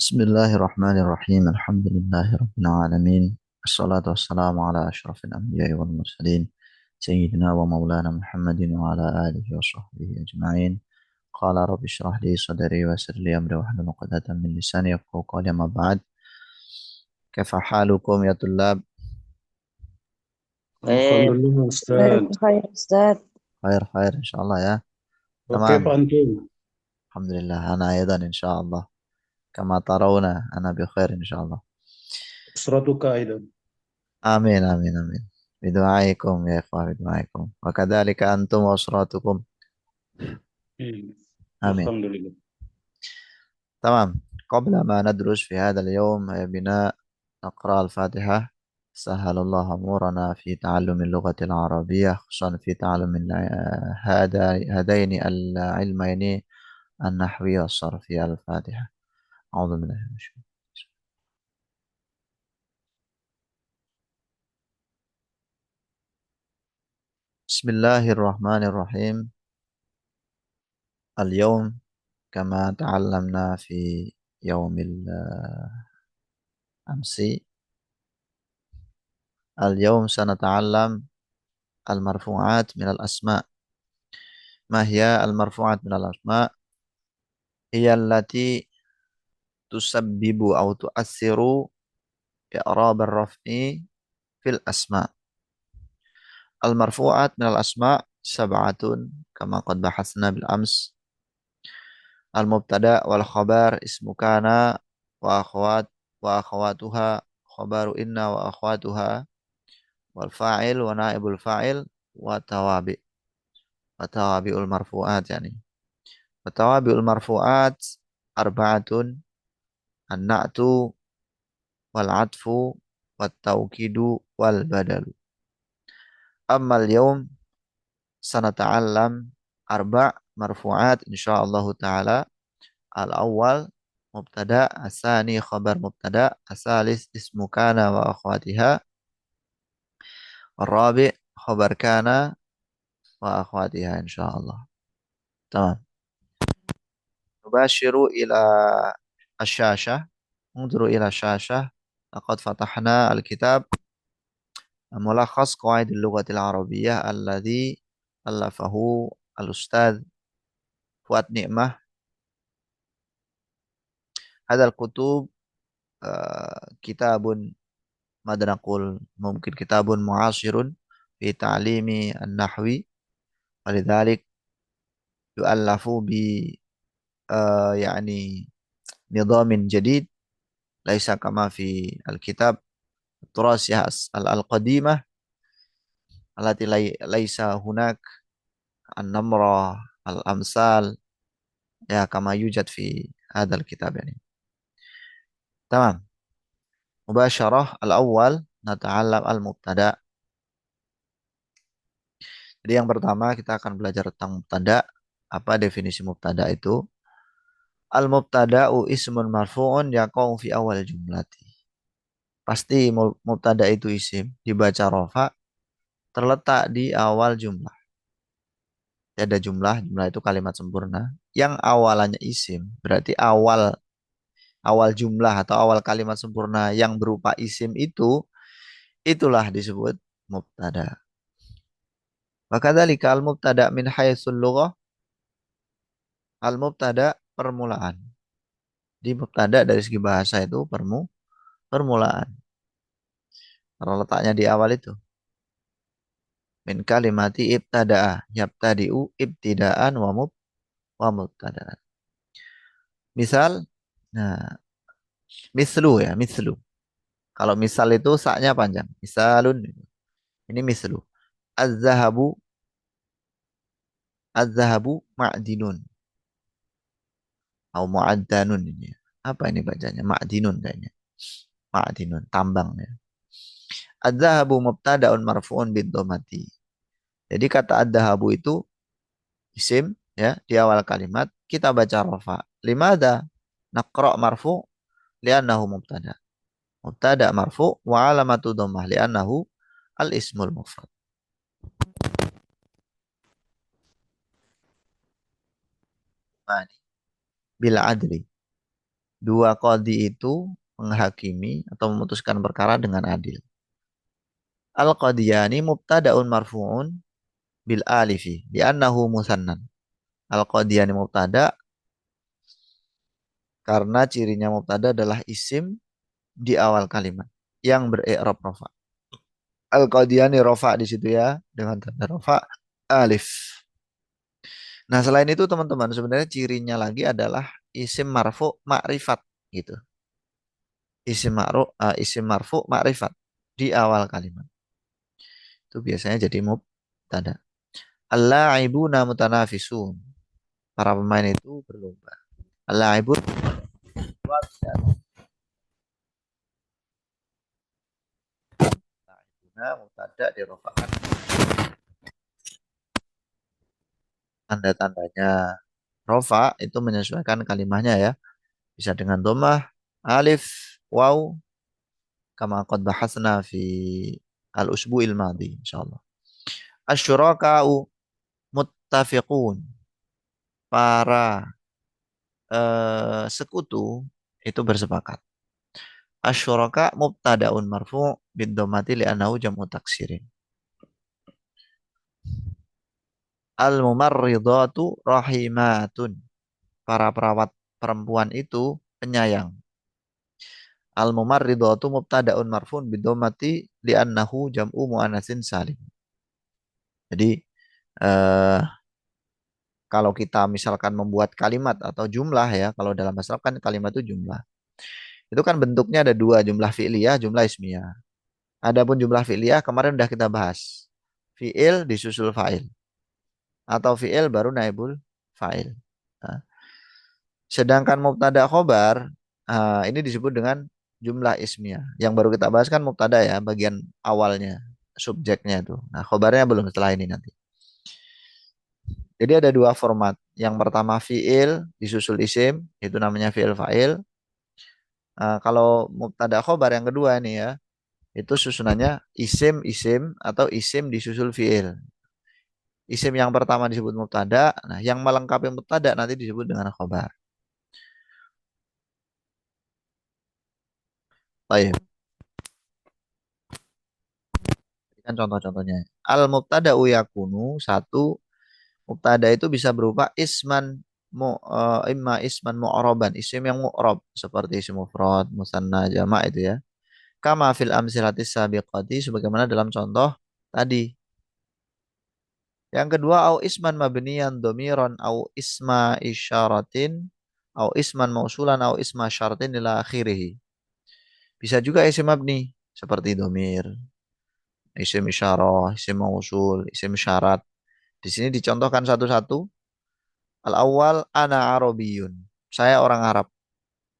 Bismillahirrahmanirrahim. Alhamdulillahirabbil alamin. Assalatu wassalamu ala asyrafil anbiya'i wal mursalin sayyidina wa maulana Muhammadin wa ala alihi wa sahbihi ajma'in. Qala rabbi shrah li sadri wa yassir li amri wahlul 'uqdatam min lisani yafqahu qawli, amma ba'd. Kaifa halukum ya tullab? خير. Alhamdulillah Ustaz. بخير أستاذ. Khair khair insyaallah ya. وكيف Tamam. أنتم؟ Alhamdulillah ana aidan insyaallah. Kama tarawna ana bi khair insyaallah. أسرتك أيضا. Amin amin amin. Bidu'aikum ya ikhwah, bidu'aikum. Wa kadzalika antum wa usratukum. إيه. Amin. الحمد لله. تمام. قبل ما ندرس في هذا اليوم بنا نقرأ الفاتحة. سهل الله أمورنا في تعلم اللغة العربية، خصوصا في تعلم هذين العلمين، النحوي والصرفي. الفاتحة. أعوذ بالله من الشيطان. بسم الله الرحمن الرحيم. اليوم كما تعلمنا في يوم الأمس، اليوم سنتعلم المرفوعات من الأسماء. ما هي المرفوعات من الأسماء؟ هي التي تسبب أو تؤثر إعراب الرفع في الأسماء. المرفوعات من الأسماء 7 كما قد بحثنا بالأمس. المبتدأ والخبر اسم كان وأخواتها، خبر إن وأخواتها، والفاعل ونائب الفاعل، وتوابع. وتوابع المرفوعات يعني. وتوابع المرفوعات 4: النعت والعطف والتوكيد والبدل. أما اليوم سنتعلم 4 مرفوعات إن شاء الله تعالى. الأول مبتدأ، الثاني خبر مبتدأ، الثالث اسم كان وأخواتها، الرابع خبر كان وأخواتها إن شاء الله. تمام. نباشر إلى الشاشة. انظروا إلى الشاشة. لقد فتحنا الكتاب ملخص قواعد اللغة العربية الذي ألفه الأستاذ فؤاد نعمة. هذا الكتب كتاب، ماذا نقول، ممكن كتاب معاصر في تعليم النحو، ولذلك يؤلف ب يعني نظام جديد، ليس كما في الكتاب التراثية القديمة التي ليس هناك النمرة الأمثال ya kama yujad fi hadzal kitab yani. Tamam. Mubasyarah al-awwal nata'allam al-mubtada. Jadi yang pertama kita akan belajar tentang mubtada. Apa definisi mubtada itu? Al-mubtada'u ismun marfu'un yaqa'u fi awal jumlati. Pasti mubtada itu isim, dibaca rofa, terletak di awal jumlah. Ada jumlah, jumlah itu kalimat sempurna. Yang awalannya isim, berarti awal awal jumlah atau awal kalimat sempurna yang berupa isim itu, itulah disebut mubtada. Maka dzalika al-mubtada min haitsul lughah, al-mubtada permulaan. Di mubtada dari segi bahasa itu permulaan. Karena letaknya di awal itu. Min kalimati ibtada'a, yabtadi'u ibtidaan wa mubtadaan. Misal, nah, mislu ya, mislu. Kalau misal itu saknya panjang. Misalun. Ini mislu. Az-zahabu, az-zahabu ma'dinun. Atau mu'addanun ini. Apa ini bacanya? Ma'dinun kayaknya. Ma'dinun, tambang ya. Adzahabu mubtada'un marfu'un bid-dhammati. Jadi kata adzahabu itu isim ya di awal kalimat kita baca rafa. Limada naqra marfu' li'annahu mubtada. Mubtada marfu' wa alamatu dhammah li'annahu al-ismul mufrad. Mani bil adli. Dua qadi itu menghakimi atau memutuskan perkara dengan adil. Al-qadiyani mubtada'un marfu'un bil alifi li'annahu musannan. Al-qadiyani mubtada karena cirinya mubtada adalah isim di awal kalimat yang ber-i'rab rafa. Al-qadiyani rafa di situ ya dengan tanda rafa alif. Nah, selain itu teman-teman sebenarnya cirinya lagi adalah isim marfu ma'rifat gitu. Isim marfu ma'rifat di awal kalimat. Itu biasanya jadi mubtada. Al-la'ibuna mutanafisun. Para pemain itu berlomba. Al-la'ibun mubtada dirofakkan tanda-tandanya. Rofa itu menyesuaikan kalimatnya ya. Bisa dengan dhammah, alif, waw, kama qad bahasna fi al-usbu'il madhi insyaallah. Asyuraka'u muttafiqun. Para sekutu itu bersepakat. Asyuraka mubtadaun marfu' bid-dhammati li'annahu jam'u taksirin. Al-mumarridatu rahimatun. Para perawat perempuan itu penyayang. Al-mumarridatu mubtadaun marfu'un bid-dhammati li'annahu jam'u muannatsin salim. Jadi eh, kalau kita misalkan membuat kalimat atau jumlah ya, kalau dalam bahasa Arab kan kalimat itu jumlah. Itu kan bentuknya ada dua, jumlah fi'liyah, jumlah ismiyah. Adapun jumlah fi'liyah kemarin udah kita bahas. Fi'il disusul fa'il. Atau fi'il baru naibul fa'il. Nah, sedangkan mubtada khobar, ini disebut dengan jumlah ismiyah. Yang baru kita bahas kan mubtada ya, bagian awalnya, subjeknya itu. Nah, khobarnya belum setelah ini nanti. Jadi ada dua format. Yang pertama fi'il disusul isim, itu namanya fi'il fa'il. Kalau mubtada khobar yang kedua ini ya, itu susunannya isim isim atau isim disusul fiil. Isim yang pertama disebut mubtada, nah yang melengkapi mubtada nanti disebut dengan khobar. Baik, ini kan contoh-contohnya. Al mubtada yakunu satu, mubtada itu bisa berupa imma isman mu'roban, isim yang mu'rob seperti isim mufrad, musanna, jamak itu ya. Kama fil amsilatis sabiqati sebagaimana dalam contoh tadi. Yang kedua, au isman mabniyan domiron, au isma isyaratin, au isman mausulan, au isma syaratin ila akhirih. Bisa juga isim mabni, seperti domir, isim isyarah, isim mausul, isim syarat. Di sini dicontohkan satu-satu. Al-awwal, ana arabiyun. Saya orang Arab.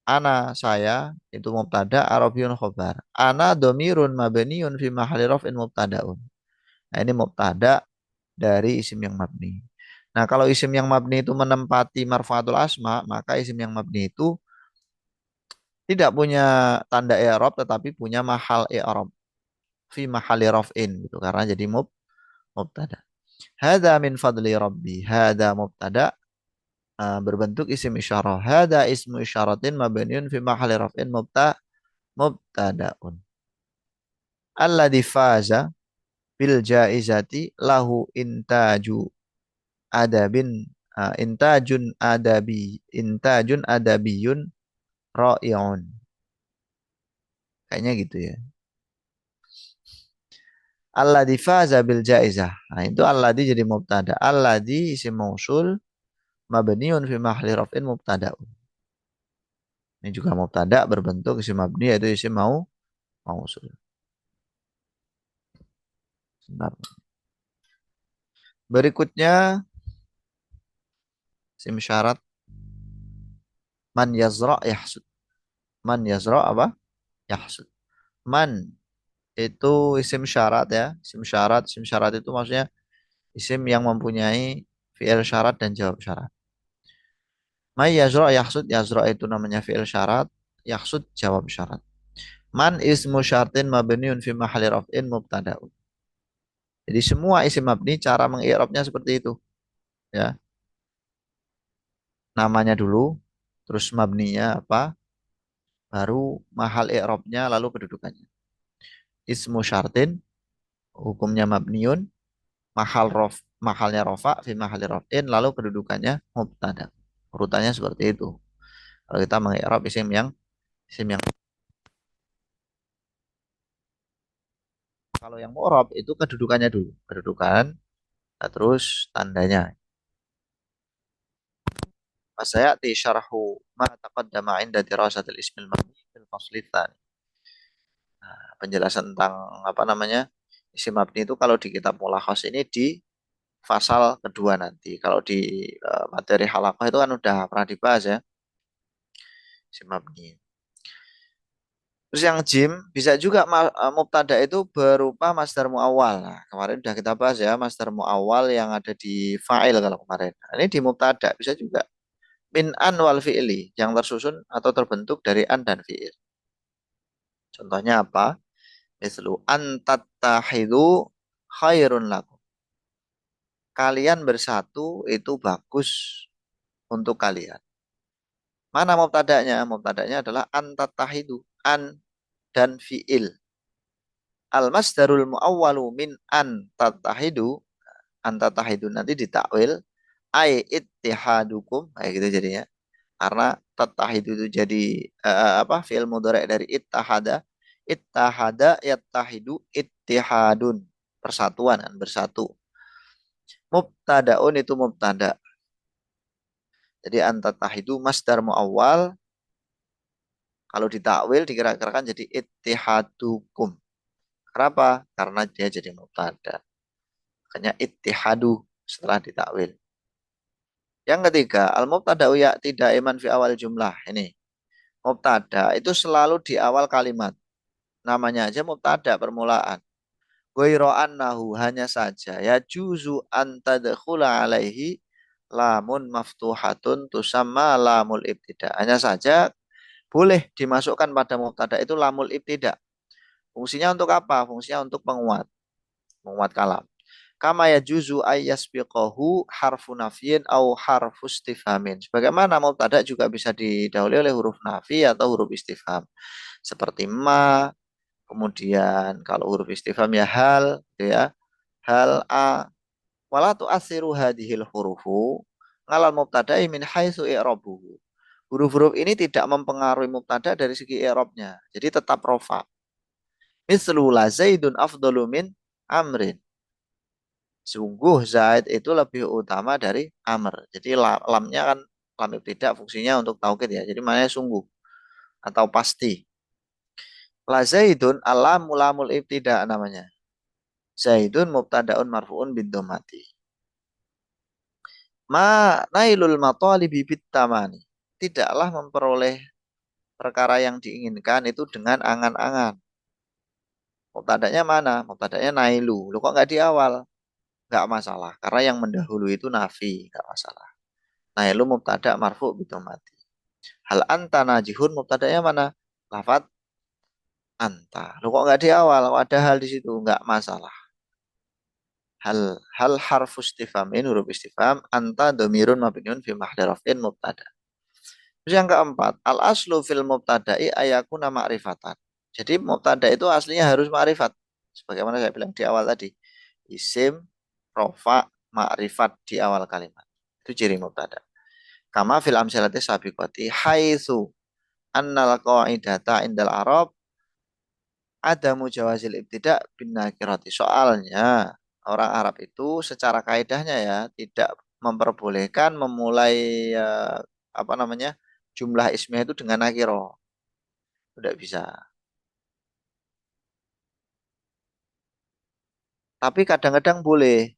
Ana, saya, itu mubtada, arabiyun khobar. Ana domirun mabniun fi mahalli raf'in mubtadaun. Nah, ini mubtada dari isim yang mabni. Nah, kalau isim yang mabni itu menempati marfu'atul asma, maka isim yang mabni itu tidak punya tanda i'rab tetapi punya mahal i'rab fi mahali raf'in gitu karena jadi mubtada. Hada min fadli rabbi. Hada mubtada berbentuk isim isyarah. Hada ismu isyaratin mabniun fi mahali raf'in mubtadaun. Alladhi faza bil jaizati lahu intaju adabin intajun adabiyun ra'iun. Kayaknya gitu ya. Alladzi faza bil jaizah. Nah, itu alladzi jadi mubtada. Alladzi isim mausul mabniun fi mahli raf'in mubtadaun. Ini juga mubtada berbentuk isim mabni yaitu isim mausul. Sebentar. Berikutnya isim syarat man yazra yahsud. Man yazra apa? Yahsud. Man itu isim syarat ya. Isim syarat, isim syarat itu maksudnya isim yang mempunyai fi'il syarat dan jawab syarat. May yazra yahsud, yazra itu namanya fi'il syarat, yahsud jawab syarat. Man ismu syartin mabniun fi mahalli raf'in mubtada'un. Jadi semua isim mabni cara mengi'rabnya seperti itu, ya. Namanya dulu, terus mabninya apa? baru mahal i'rabnya lalu kedudukannya. Ismu syartin hukumnya mabniun, mahalnya rofa fi mahali raf'in lalu kedudukannya mubtada. Urutannya seperti itu. Kalau kita mengi'rab isim yang kalau yang mu'rab itu kedudukannya dulu, kedudukan nah, terus tandanya. Fasayati syarhu ma taqaddama inda dirasatil ismil mabni fil fasli tsani. Penjelasan tentang apa namanya? Isim mabni itu kalau di kitab Mulakhas ini di pasal kedua nanti. Kalau di materi halaqah itu kan udah pernah dibahas ya, isim mabni. Terus yang jim bisa juga mubtada itu berupa masdar muawwal. Nah, kemarin udah kita bahas ya masdar muawwal yang ada di fa'il kalau kemarin. Nah, ini di mubtada bisa juga min an wal fi'li yang tersusun atau terbentuk dari an dan fi'il. Contohnya apa? Mislu antattahidu khairun lakum. Kalian bersatu itu bagus untuk kalian. Mana mubtadanya? Mubtadanya adalah antattahidu, an dan fi'il. Al masdarul muawwalu min an tatahidu nanti ditakwil ai ittihadukum kayak gitu jadinya. Karena tatahidu itu jadi apa? Fi'il mudhari dari ittahada. Ittahada yattahidu ittihadun. Persatuan kan bersatu. Mubtadaun itu mubtada. Jadi an tatahidu masdar muawwal kalau ditakwil dikira-kirakan jadi ittihadukum. Kenapa? Karena dia jadi mubtada. Makanya ittihadu setelah ditakwil. Yang ketiga, al-mubtada'u ya'ti daiman fi awal jumlah. Ini, mubtada itu selalu di awal kalimat. Namanya aja mubtada permulaan. Ghairu annahu hanya saja ya juzu an tadkhula alaihi lamun maftuhatun tusamma lamul ibtida. Hanya saja boleh dimasukkan pada mubtada itu lamul ibtida. Fungsinya untuk apa? Fungsinya untuk menguat kalam. Kama ya juzu ayyasbiqahu harfu nafyin au harfu istifhamin. Sebagaimana mubtada juga bisa didahului oleh huruf nafi atau huruf istifham. Seperti ma, kemudian kalau huruf istifham ya hal, gitu ya. Hal a, wala tu'assiru hadhil hurufu ngalal mubtada'i min haitsu i'rabuhu. Huruf-huruf ini tidak mempengaruhi mubtada dari segi i'rabnya. Jadi tetap rofa. Mislu la zaidun afdalu min amrin. Sungguh Zaid itu lebih utama dari Amr. Jadi lamnya kan lam ibtidak fungsinya untuk taukid ya. Jadi maknanya sungguh atau pasti. La Zaidun alamu lamul ibtidak namanya. Zaidun mubtadaun marfuun bin domati. Ma nailul matalibi bitamani. Tidaklah memperoleh perkara yang diinginkan itu dengan angan-angan. Mubtadanya mana? Mubtadanya nailu. Lu kok nggak di awal? Nggak masalah. Karena yang mendahului itu nafi. Nggak masalah. Nailu mubtada marfu bidomati. Hal anta najihun mubtadanya mana? Lafat anta. Lu kok nggak di awal? Kok ada hal di situ? Nggak masalah. Hal harfu istifamin huruf istifham anta domirun mabniun fi mahdi raf'in mubtada. Terus yang keempat, al aslu fil mubtada'i ayakuna ma'rifatan. Jadi mubtada itu aslinya harus ma'rifat. Sebagaimana saya bilang di awal tadi. Isim, rofa, ma'rifat di awal kalimat. Itu ciri mubtada. Kama fil amsalati sabiqati haitsu annal qaidata indal arab ada mujawazil ibtida bin nakirati. Soalnya orang Arab itu secara kaidahnya ya tidak memperbolehkan memulai apa namanya jumlah ismiyah itu dengan nakiro. Tidak bisa. Tapi kadang-kadang boleh.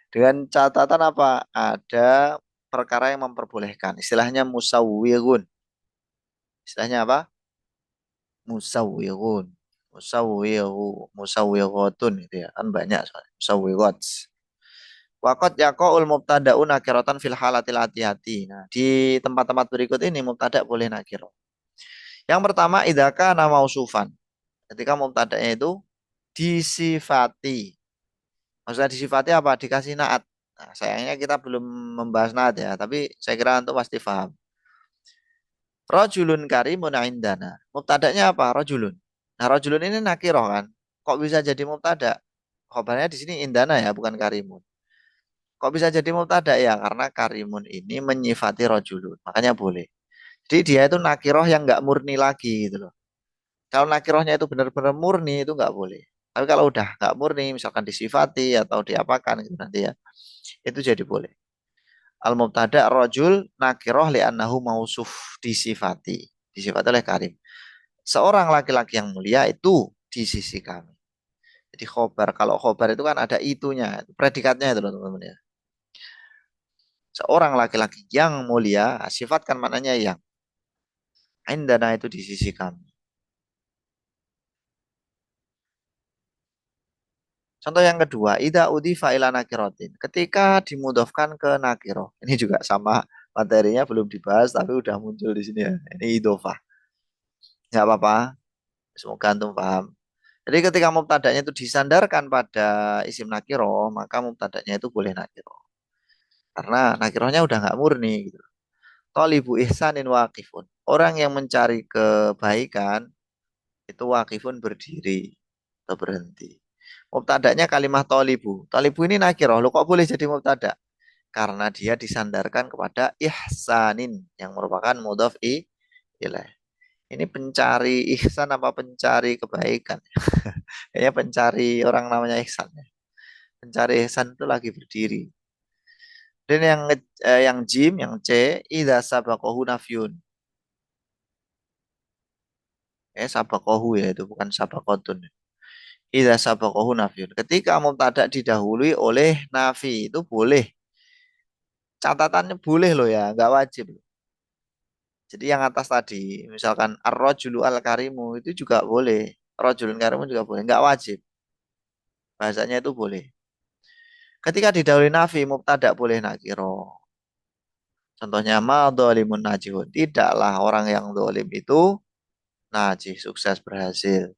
Dengan catatan apa? Ada perkara yang memperbolehkan. Istilahnya musawwirun. Istilahnya apa? Musawwirun. Musawwiratun gitu ya. Kan banyak soalnya. Musawwirat. Waqat yaqaul mubtada'u nakiratan fil halatil hati-hati. Nah, di tempat-tempat berikut ini mubtada boleh nakiro. Yang pertama idaka nama mausufan. Ketika mubtada'nya itu disifati. Maksudnya disifati apa? Dikasih naat. Nah, sayangnya kita belum membahas naat ya, tapi saya kira antum pasti paham. Rajulun karimun indana. Mubtada'nya apa? Rajulun. Nah, rajulun ini nakiroh kan? Kok bisa jadi mubtada? Khobarnya di sini indana ya, bukan karimun. Kok bisa jadi mubtada ya? Karena karimun ini menyifati rajulun. Makanya boleh. Jadi dia itu nakiroh yang nggak murni lagi gitu loh. Kalau nakirohnya itu benar-benar murni itu nggak boleh. Tapi kalau udah nggak murni, misalkan disifati atau diapakan gitu nanti ya, itu jadi boleh. Al mubtada rojul nakiroh li'annahu mausuf disifati. Disifati oleh karim. Seorang laki-laki yang mulia itu di sisi kami. Jadi khobar, kalau khobar itu kan ada itunya, predikatnya itu loh teman-teman ya. Seorang laki-laki yang mulia, sifat kan maknanya yang. Indana itu di sisi kami. Contoh yang kedua, ida udhifa ila nakirotin. Ketika dimudofkan ke nakiro. Ini juga sama materinya belum dibahas tapi udah muncul di sini ya. Ini idofah. Nggak apa-apa, semoga antum paham. Jadi ketika mubtada'nya itu disandarkan pada isim nakiro, maka mubtada'nya itu boleh nakiro. Karena nakirohnya udah nggak murni gitu. Tolibu ihsanin waqifun. Orang yang mencari kebaikan itu waqifun berdiri atau berhenti. Mubtada'nya kalimat tolibu. Tolibu ini nakiroh. Lo kok boleh jadi mubtada? Karena dia disandarkan kepada ihsanin yang merupakan mudhof ilaih. Ini pencari ihsan apa pencari kebaikan? Kayaknya pencari orang namanya ihsan ya. Pencari ihsan itu lagi berdiri. Dan yang jim, yang C, idza sabaqahu nafyun. Sabaqahu ya itu bukan sabaqatun. Idza sabaqahu nafyun. Ketika mubtada didahului oleh nafi itu boleh. Catatannya boleh loh ya, nggak wajib. Jadi yang atas tadi, misalkan ar-rajulu al-karimu itu juga boleh. Rajulun karimu juga boleh, nggak wajib. Bahasanya itu boleh. Ketika didahului nafi, mubtada boleh nakiro. Contohnya ma dhalimun najihun. Tidaklah orang yang dolim itu najih, sukses, berhasil.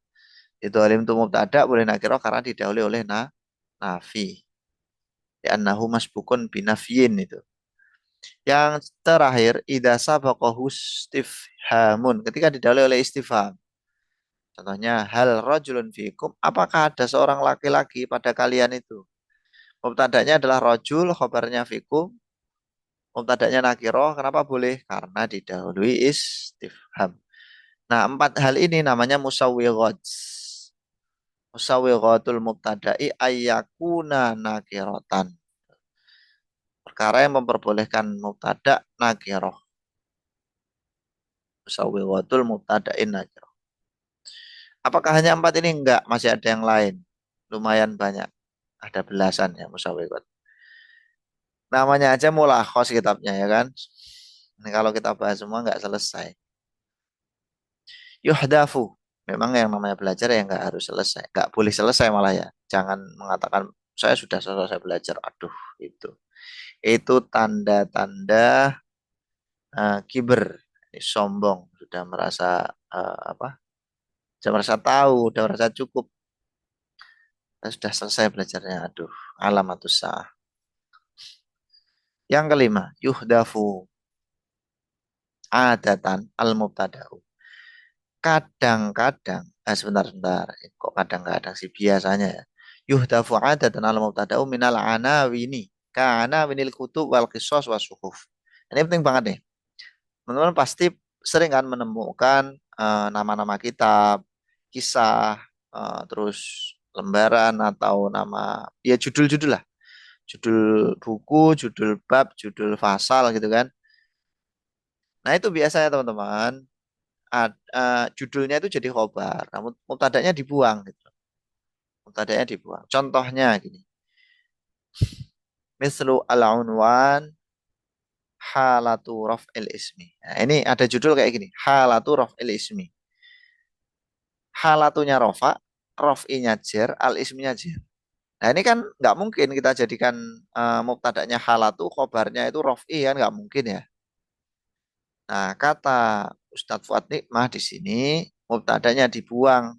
Itu dolim itu mubtada boleh nakiro karena didahului oleh nafi. Li'annahu masbukun binafyin itu. Yang terakhir, idza sabaqahu istifhamun. Ketika didahului oleh istifham. Contohnya, hal rojulun fikum, apakah ada seorang laki-laki pada kalian itu? Mubtada'nya adalah rojul, khobarnya fikum. Mubtada'nya nakiroh, kenapa boleh? Karena didahului istifham. Nah, empat hal ini namanya musawwighat. Musawwighatul mubtada'i ayyakuna nakirotan. Perkara yang memperbolehkan mubtada' nakiroh. Musawwighatul mubtada'in nakiroh. Apakah hanya empat ini? Enggak, masih ada yang lain. Lumayan banyak. Ada belasan ya musawwighat. Namanya aja mulakhos kitabnya ya kan. Ini kalau kita bahas semua nggak selesai. Yuhdafu. Memang yang namanya belajar ya nggak harus selesai. Nggak boleh selesai malah ya. Jangan mengatakan saya sudah selesai belajar. Aduh itu. Itu tanda-tanda kiber. Ini sombong. Sudah merasa apa? Sudah merasa tahu. Sudah merasa cukup. Saya sudah selesai belajarnya. Aduh. Alamatus sa'ah. Yang kelima. Yuhdafu. Adatan al-mubtada'u. Kadang-kadang, sebentar-sebentar, kok kadang-kadang sih biasanya ya. Yuhdafu adatan al mubtada'u minal anawini. Kana winil kutub wal qisas was suhuf. Ini penting banget nih. Teman-teman pasti sering kan menemukan nama-nama kitab, kisah, terus lembaran atau nama, ya judul-judul lah. Judul buku, judul bab, judul pasal gitu kan. Nah itu biasanya teman-teman judulnya itu jadi khobar. Namun mubtada'nya dibuang gitu. Mubtada'nya dibuang. Contohnya gini. Mislu al-unwan halatu raf'il ismi. Nah, ini ada judul kayak gini. Halatu raf'il ismi. Halatunya rofa, raf'inya jer, al-isminya jer. Nah ini kan nggak mungkin kita jadikan mubtada'nya halatu, khobarnya itu raf'i kan nggak mungkin ya. Nah kata Ustadz Fuad Nikmah di sini mubtada'nya dibuang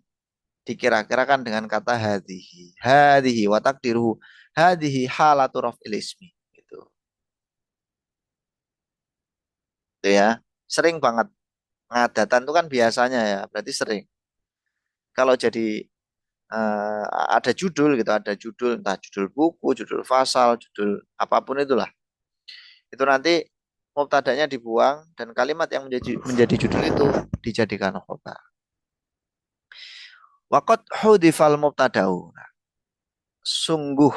dikira-kirakan dengan kata hadhihi. Hadhihi wa takdiruhu. Hadhihi halatu raf'il ismi. Gitu. Itu ya. Sering banget. Ngadatan itu kan biasanya ya, berarti sering. Kalau jadi eh, ada judul gitu, ada judul entah judul buku, judul pasal, judul apapun itulah. Itu nanti mubtada'nya dibuang dan kalimat yang menjadi judul itu dijadikan khobar. Waqad hudifal mubtada'u. Sungguh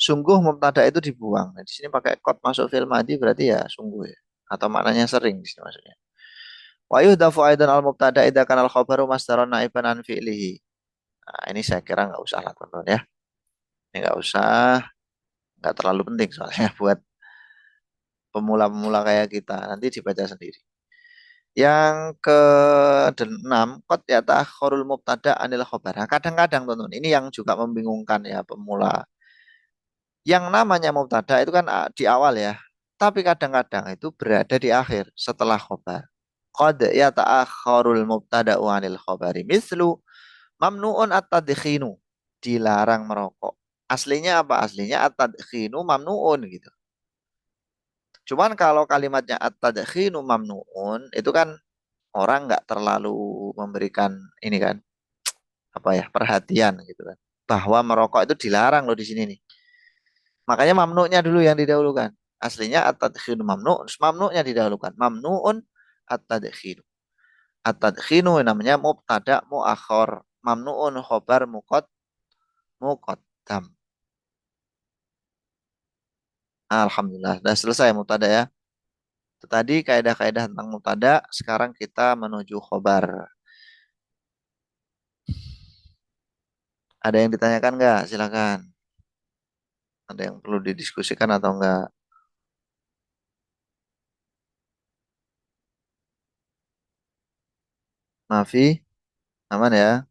sungguh mubtada itu dibuang. Nah, di sini pakai qad masuk fi'il madhi berarti ya sungguh ya. Atau maknanya sering di sini maksudnya. Wa yuhdafu aidan al mubtada idza kana al khabaru masdaran naiban an fi'lihi. Nah, ini saya kira nggak usah lah teman-teman ya. Ini nggak usah, nggak terlalu penting soalnya buat pemula-pemula kayak kita. Nanti dibaca sendiri. Yang keenam, qad yata'akhkharul mubtada anil khabar. Nah, kadang-kadang teman-teman, ini yang juga membingungkan ya pemula. Yang namanya mubtada itu kan di awal ya. Tapi kadang-kadang itu berada di akhir setelah khobar. Qad yata'akhkharul mubtada'u anil khabari mislu mamnu'un at-tadkhinu. Dilarang merokok. Aslinya apa? Aslinya at-tadkhinu mamnu'un gitu. Cuman kalau kalimatnya at-tadkhinu mamnu'un itu kan orang nggak terlalu memberikan ini kan apa ya perhatian gitu kan. Bahwa merokok itu dilarang loh di sini nih. Makanya mamnu'nya dulu yang didahulukan. Aslinya at-tadkhinu mamnu', terus mamnu'nya didahulukan. Mamnu'un at-tadkhinu. At-tadkhinu namanya mubtada muakhir. Mamnu'un khobar muqaddam. Alhamdulillah, sudah selesai mubtada ya. Itu tadi kaidah-kaidah tentang mubtada, sekarang kita menuju khobar. Ada yang ditanyakan nggak? Silakan. Ada yang perlu didiskusikan atau enggak? Mafi, aman ya?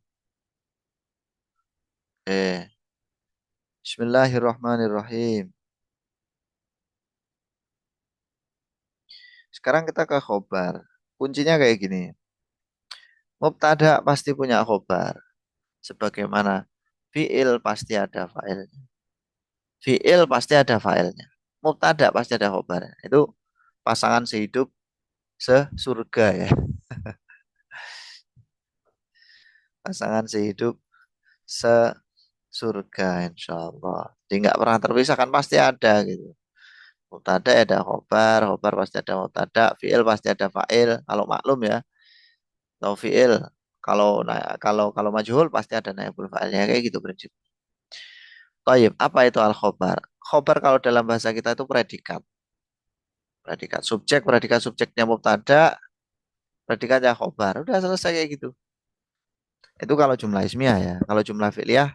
Bismillahirrahmanirrahim. Sekarang kita ke khobar. Kuncinya kayak gini. Mubtada pasti punya khobar. Sebagaimana fi'il pasti ada fa'ilnya. Fi'il pasti ada fa'ilnya. Mubtada pasti ada khobarnya. Itu pasangan sehidup sesurga ya. Pasangan sehidup sesurga insya Allah. Jadi nggak pernah terpisahkan pasti ada gitu. Mubtada ada khobar, khobar pasti ada mubtada, fi'il pasti ada fa'il. Kalau maklum ya, atau fi'il. Kalau majhul pasti ada naibul fa'ilnya kayak gitu prinsip. Taib, apa itu al khobar? Khobar kalau dalam bahasa kita itu predikat. Predikat subjek, predikat subjeknya mubtada, predikatnya khobar. Udah selesai kayak gitu. Itu kalau jumlah ismiyah ya. Kalau jumlah fi'liyah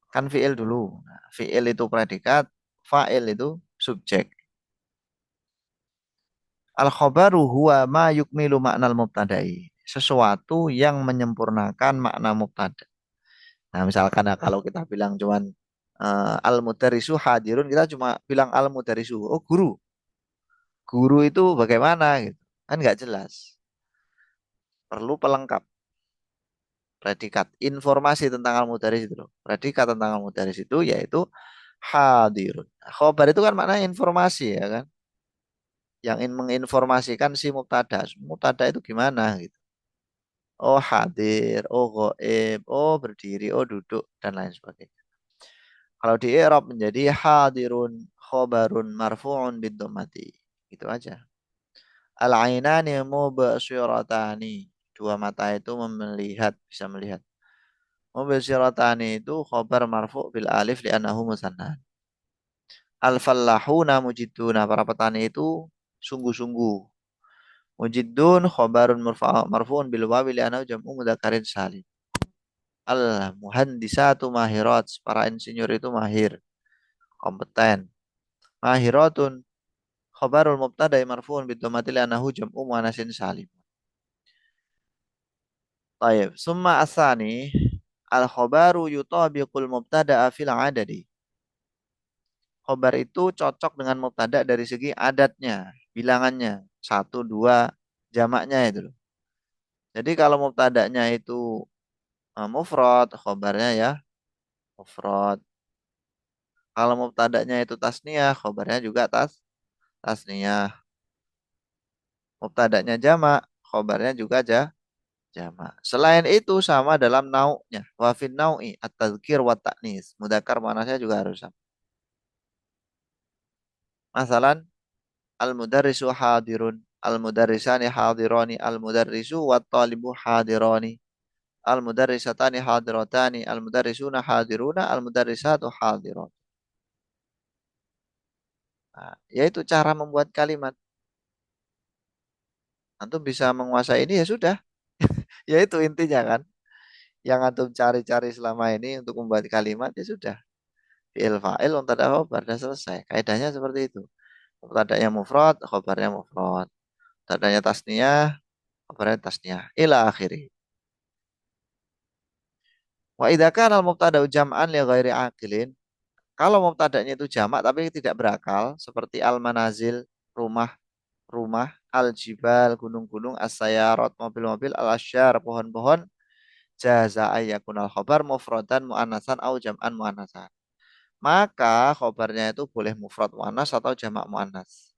kan fi'il dulu. Nah, fi'il itu predikat, fa'il itu subjek. Al khobaru huwa ma yukmilu maknal mubtada'i. Sesuatu yang menyempurnakan makna mubtada. Nah, misalkan ya, kalau kita bilang cuman al mudarisu hadirun, kita cuma bilang al mudarisu. Oh, guru. Guru itu bagaimana gitu. Kan nggak jelas. Perlu pelengkap. Predikat informasi tentang al-mudaris itu loh. Predikat tentang al-mudaris itu yaitu hadirun. Khobar itu kan maknanya informasi ya kan. Yang ingin menginformasikan si mubtada. Mubtada itu gimana gitu. Oh hadir, oh goib, oh berdiri, oh duduk dan lain sebagainya. Kalau di i'rab menjadi hadirun khobarun marfu'un biddomati. Gitu aja. Al-ainani mubasyiratani. Dua mata itu melihat, bisa melihat. Mubasyiratani itu khobar marfu' bil alif li'annahu musanna. Al-fallahuna mujiduna. Para petani itu sungguh-sungguh. Mujidun khobarun marfu'un bil wawi li'annahu jam'u mudakarin salim. Al-muhandisatu mahirat. Para insinyur itu mahir, kompeten. Mahiratun khobarul mubtada marfu'un bid dhammati li'annahu jam'u muannatsin salim. Taib. Summa asani al-khobaru yutabiqul mubtada'a fil adadi. Khobar itu cocok dengan mubtada dari segi adatnya, bilangannya. Satu, dua, jamaknya itu loh. Jadi kalau mubtadanya itu mufrad, khobarnya ya mufrad. Kalau mubtadanya itu tasniyah, khobarnya juga tasniyah. Mubtada'nya jamak, khobarnya juga jamak. Selain itu sama dalam nau'nya. Wa fin nau'i at-tadzkir wa ta'nis. Mudzakkar muannasnya juga harus sama. Masalan, al-mudarrisu hadirun, al-mudarrisani hadirani, al-mudarrisu wa talibu hadirani, al-mudarrisatani hadiratani, al-mudarrisuna hadiruna, al-mudarrisatu hadirat. Nah, yaitu cara membuat kalimat. Antum bisa menguasai ini ya sudah. Ya itu intinya kan. Yang antum cari-cari selama ini untuk membuat kalimat ya sudah. Fi'il fa'il mubtada khobar dan selesai. Kaidahnya seperti itu. Mubtada'nya mufrad, khobarnya mufrad. Mubtada'nya tasniyah, khobarnya tasniyah. Ila akhiri. Wa idza kana al-mubtada'u jam'an li ghairi aqilin. Kalau mubtada'nya itu jamak tapi tidak berakal seperti al-manazil, rumah, rumah, al-jibal, gunung-gunung, as-sayarat, mobil-mobil, al-asyar, pohon-pohon, jaza ayyakunal khobar mufradan mu'annasan au jam'an mu'annasan. Maka khobarnya itu boleh mufrad mu'annas atau jamak mu'annas.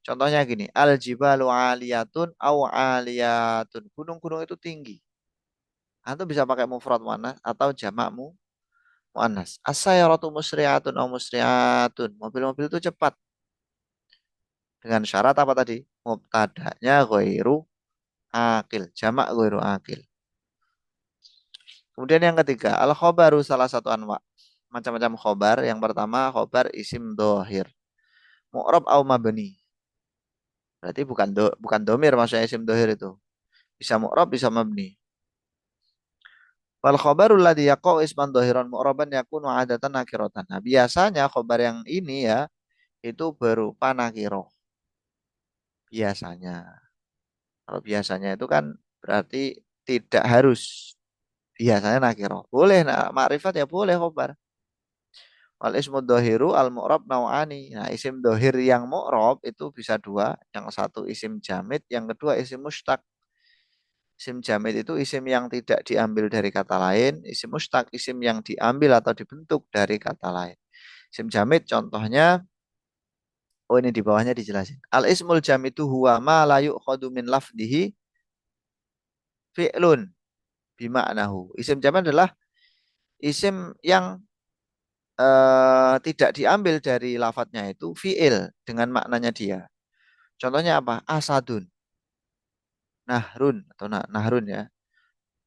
Contohnya gini, al-jibalu aliyatun au aliyatun. Gunung-gunung itu tinggi. Atau bisa pakai mufrad mu'annas atau jamak mu'annas. As-sayyaratu musri'atun au musri'atun. Mobil-mobil itu cepat. Dengan syarat apa tadi? Mubtada'nya ghairu akil. Jamak ghairu akil. Kemudian yang ketiga, al-khobaru salah satu anwa. Macam-macam khobar. Yang pertama, khobar isim dohir. Mu'rab au mabni. Berarti bukan domir maksudnya isim dohir itu. Bisa mu'rab, bisa mabni. Wal khobarul ladzi yaqau isman dohiran mu'raban yakunu adatan nakiratan. Nah, biasanya khobar yang ini ya itu berupa nakiro. Biasanya. Kalau biasanya itu kan berarti tidak harus. Biasanya nakiro. Boleh, nah, makrifat ya boleh khobar. Wal ismu dohiru al mu'rab nau'ani. Nah, isim dohir yang mu'rab itu bisa dua. Yang satu isim jamid, yang kedua isim mustaq. Isim jamid itu isim yang tidak diambil dari kata lain. Isim mustaq isim yang diambil atau dibentuk dari kata lain. Isim jamid contohnya, oh ini di bawahnya dijelasin. Al ismul jamidu huwa ma la yu'khadu min lafdihi fi'lun bima'nahu. Isim jamid adalah isim yang tidak diambil dari lafadznya itu fi'il dengan maknanya dia. Contohnya apa? Asadun, nahrun atau nahrun ya.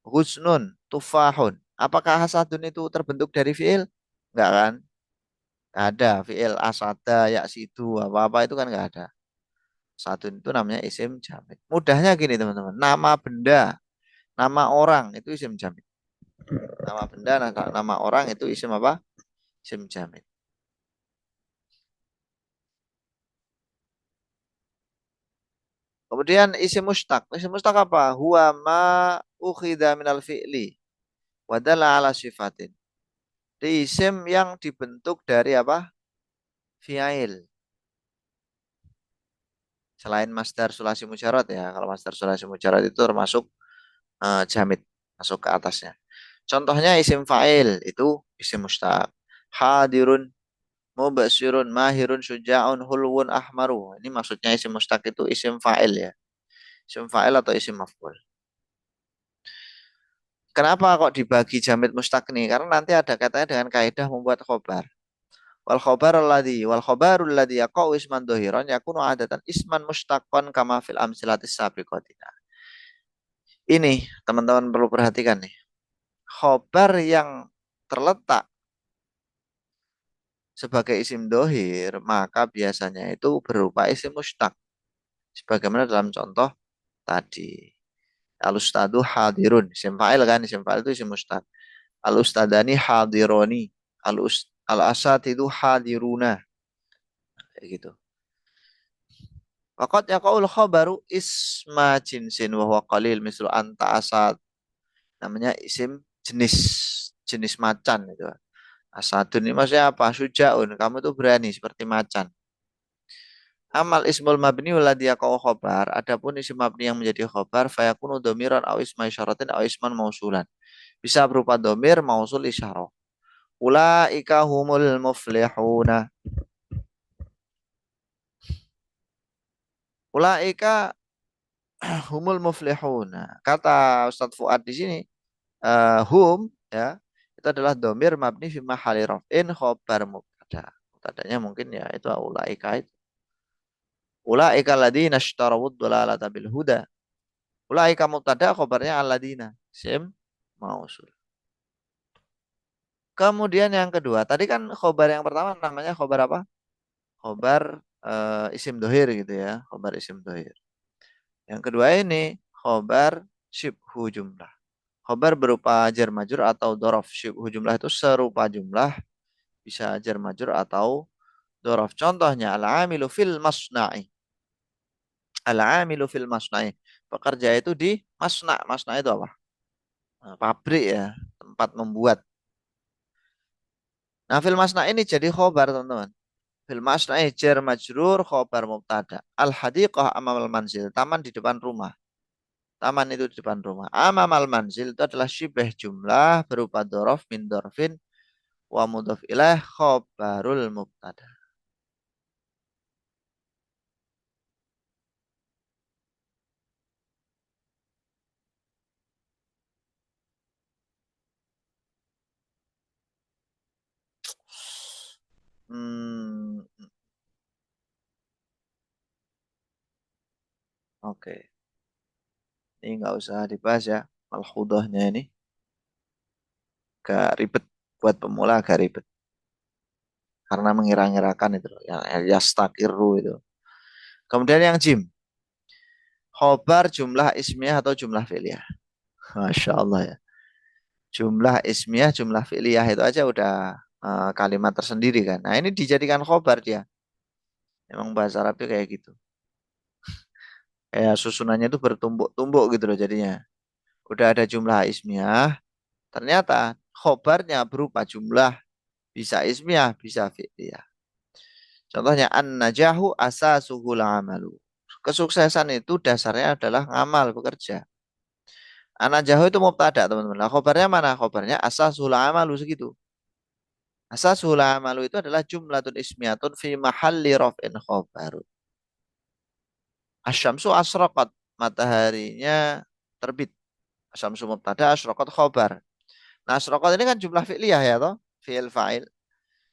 Husnun, tufahun. Apakah asadun itu terbentuk dari fi'il? Enggak kan? Nggak ada fi'il asada, yaksidu, apa-apa itu kan enggak ada. Sadun itu namanya isim jamid. Mudahnya gini teman-teman. Nama benda, nama orang itu isim jamid. Nama benda, nama orang itu isim apa? Isim jamid. Kemudian isim mustaq. Isim mustaq apa? Huwa ma ukhidha minal fi'li wadalla ala sifatin. Di isim yang dibentuk dari apa? Fi'il. Selain masdar sulasi mujarad ya. Kalau masdar sulasi mujarad itu termasuk jamid. Masuk ke atasnya. Contohnya isim fa'il itu isim mustaq. Hadirun, mubasirun, mahirun, syuja'un, hulwun, ahmaru. Ini maksudnya isim mustaq itu isim fa'il ya. Isim fa'il atau isim maf'ul. Kenapa kok dibagi jamid mustaq nih? Karena nanti ada katanya dengan kaidah membuat khobar. Wal khobarul ladzi yaqau isman dhahiran yakunu adatan isman mustaqan kama fil amsilatis sabiqatina. Ini teman-teman perlu perhatikan nih. Khobar yang terletak sebagai isim dohir, maka biasanya itu berupa isim mustaq. Sebagaimana dalam contoh tadi. Al-ustadu hadirun. Isim fa'il kan, isim fa'il itu isim mustaq. Al-ustadani hadironi. Al-asatidu hadiruna. Kayak gitu. Fakat yaqaul khabaru isma jinsin wa huwa qalil mislu anta asad. Namanya isim jenis, jenis macan itu. Asadun ini maksudnya apa? Sujaun. Kamu tuh berani seperti macan. Amal ismul mabni waladi yaqau khobar. Adapun isim mabni yang menjadi khobar fayakunu domiran au isma isyaratin au isman mausulan. Bisa berupa domir, mausul, isyarah. Ulaika humul muflihuna. Ulaika Humul muflihuna. Kata Ustadz Fuad di sini, hum ya itu adalah domir mabni fi mahali raf'in khobar mubtada. Mubtadanya mungkin ya itu ulaika itu. Ulaika alladzina ishtarawud dhalalata bil huda. Ulaika mubtada khobarnya alladzina. Sim mausul. Kemudian yang kedua, tadi kan khobar yang pertama namanya khobar apa? Khobar isim dohir gitu ya, khobar isim dohir. Yang kedua ini khobar syibhu jumlah. Khobar berupa jar majur atau dorof. Syibhu jumlah itu serupa jumlah, bisa jar majur atau dorof. Contohnya al-amilu fil masna'i. Al-amilu fil masna'i. Pekerja itu di masna'. Masna' itu apa? Pabrik ya, tempat membuat. Nah, fil masna' ini jadi khobar, teman-teman. Fil masna'i jar majrur khobar mubtada. Al-hadiqah amamal manzil. Taman di depan rumah. Taman itu di depan rumah. Amamal manzil itu adalah syibah jumlah berupa dorof min dorfin wa mudhof ilaih khobarul mubtada. Hmm, oke. Ini nggak usah dibahas ya. Al-khudahnya ini gak ribet. Buat pemula agak ribet. Karena mengira-ngirakan itu loh. Yang yastakiru itu. Kemudian yang jim. Khobar jumlah ismiyah atau jumlah fi'liyah. Masya Allah ya. Jumlah ismiyah, jumlah fi'liyah itu aja udah kalimat tersendiri kan. Nah ini dijadikan khobar dia. Emang bahasa Arabnya kayak gitu. Kayak susunannya itu bertumbuk-tumbuk gitu loh jadinya. Udah ada jumlah ismiyah, ternyata khobarnya berupa jumlah, bisa ismiyah, bisa fi'liyah. Contohnya an-najahu asasuhul amalu. Kesuksesan itu dasarnya adalah ngamal, bekerja. An-najahu itu mubtada, teman-teman. Nah, khobarnya mana? Khobarnya asasuhul amalu segitu. Asasuhul amalu itu adalah jumlatun ismiyatun fi mahalli raf'in khobarun. Asyamsu asroqat. Mataharinya terbit. Asyamsu mubtada, asroqat khobar. Nah, asroqat ini kan jumlah fi'liyah ya toh? Fi'il fa'il.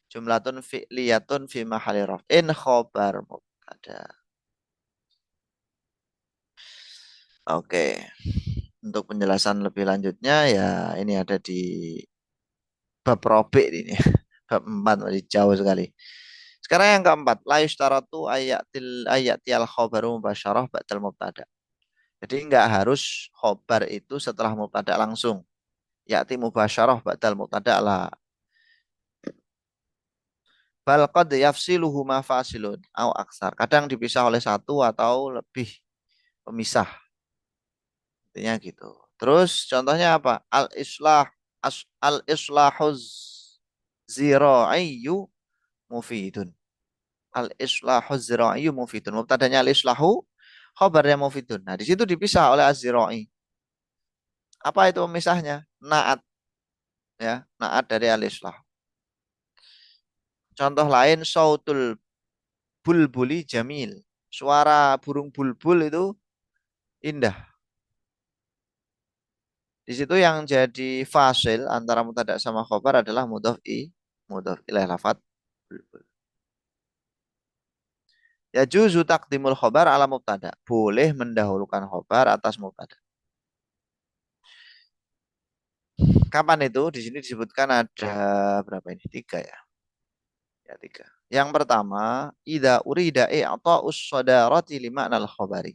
Jumlatun fi'liyatun fi mahalli raf'in khobar mubtada. Oke. Untuk penjelasan lebih lanjutnya ya ini ada di bab robek ini. Bab 4 masih jauh sekali. Sekarang yang keempat, la yushtaratu ayatil khobaru mubasyarah ba'dal mubtada. Jadi enggak harus khobar itu setelah mubtada langsung. Ya'ti mubasyarah ba'dal mubtada lah. Bal qad yafsiluhu mafasilun au aksar. Kadang dipisah oleh satu atau lebih pemisah. Intinya gitu. Terus contohnya apa? Al-islahuz zira'iyyu mufidun. Al-islahuz zira'iyyu mufidun. Mubtadanya al-islahu, khabarnya mufidun. Nah, di situ dipisah oleh az-zira'i. Apa itu pemisahnya? Naat ya, naat dari al-islah. Contoh lain sautul bulbuli jamil. Suara burung bulbul itu indah. Di situ yang jadi fasil antara mubtada sama khobar adalah mudhof ilaih lafat bulbul. Ya juzu takdimul khobar ala mubtada. Boleh mendahulukan khobar atas mubtada. Kapan itu? Di sini disebutkan ada berapa ini? Tiga ya. Ya tiga. Yang pertama, ida urida i'ta'us sodarati lima al khobari.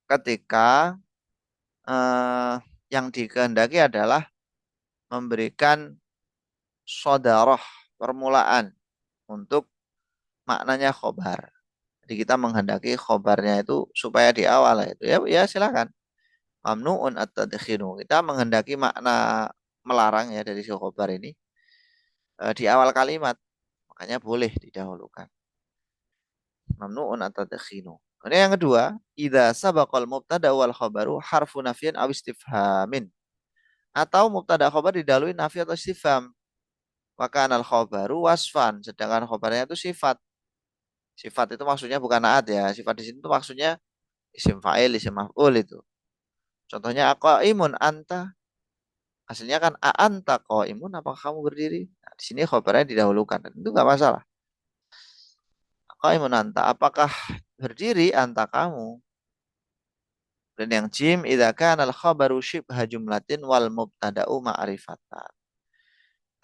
Ketika eh, yang dikehendaki adalah memberikan sodaroh permulaan untuk maknanya khobar. Jadi kita menghendaki khobarnya itu supaya di awal itu ya ya silakan. Mamnuun at-tadkhinu. Kita menghendaki makna melarang ya dari si khobar ini di awal kalimat. Makanya boleh didahulukan. Mamnuun at-tadkhinu. Ini yang kedua, idza sabaqal mubtada wal khabaru harfu nafyin aw istifhamin. Atau mubtada khabar didahului nafi atau istifham. Maka al khabaru wasfan, sedangkan khabarnya itu sifat. Sifat itu maksudnya bukan naat ya. Sifat di sini tuh maksudnya isim fa'il, isim maf'ul itu. Contohnya imun anta. Aslinya kan a anta imun, apakah kamu berdiri? Nah, di sini khobarnya didahulukan. Dan itu nggak masalah. Imun anta, apakah berdiri anta kamu? Dan yang jim idza kana al khabaru syibha jumlatin wal mubtada'u ma'rifatan.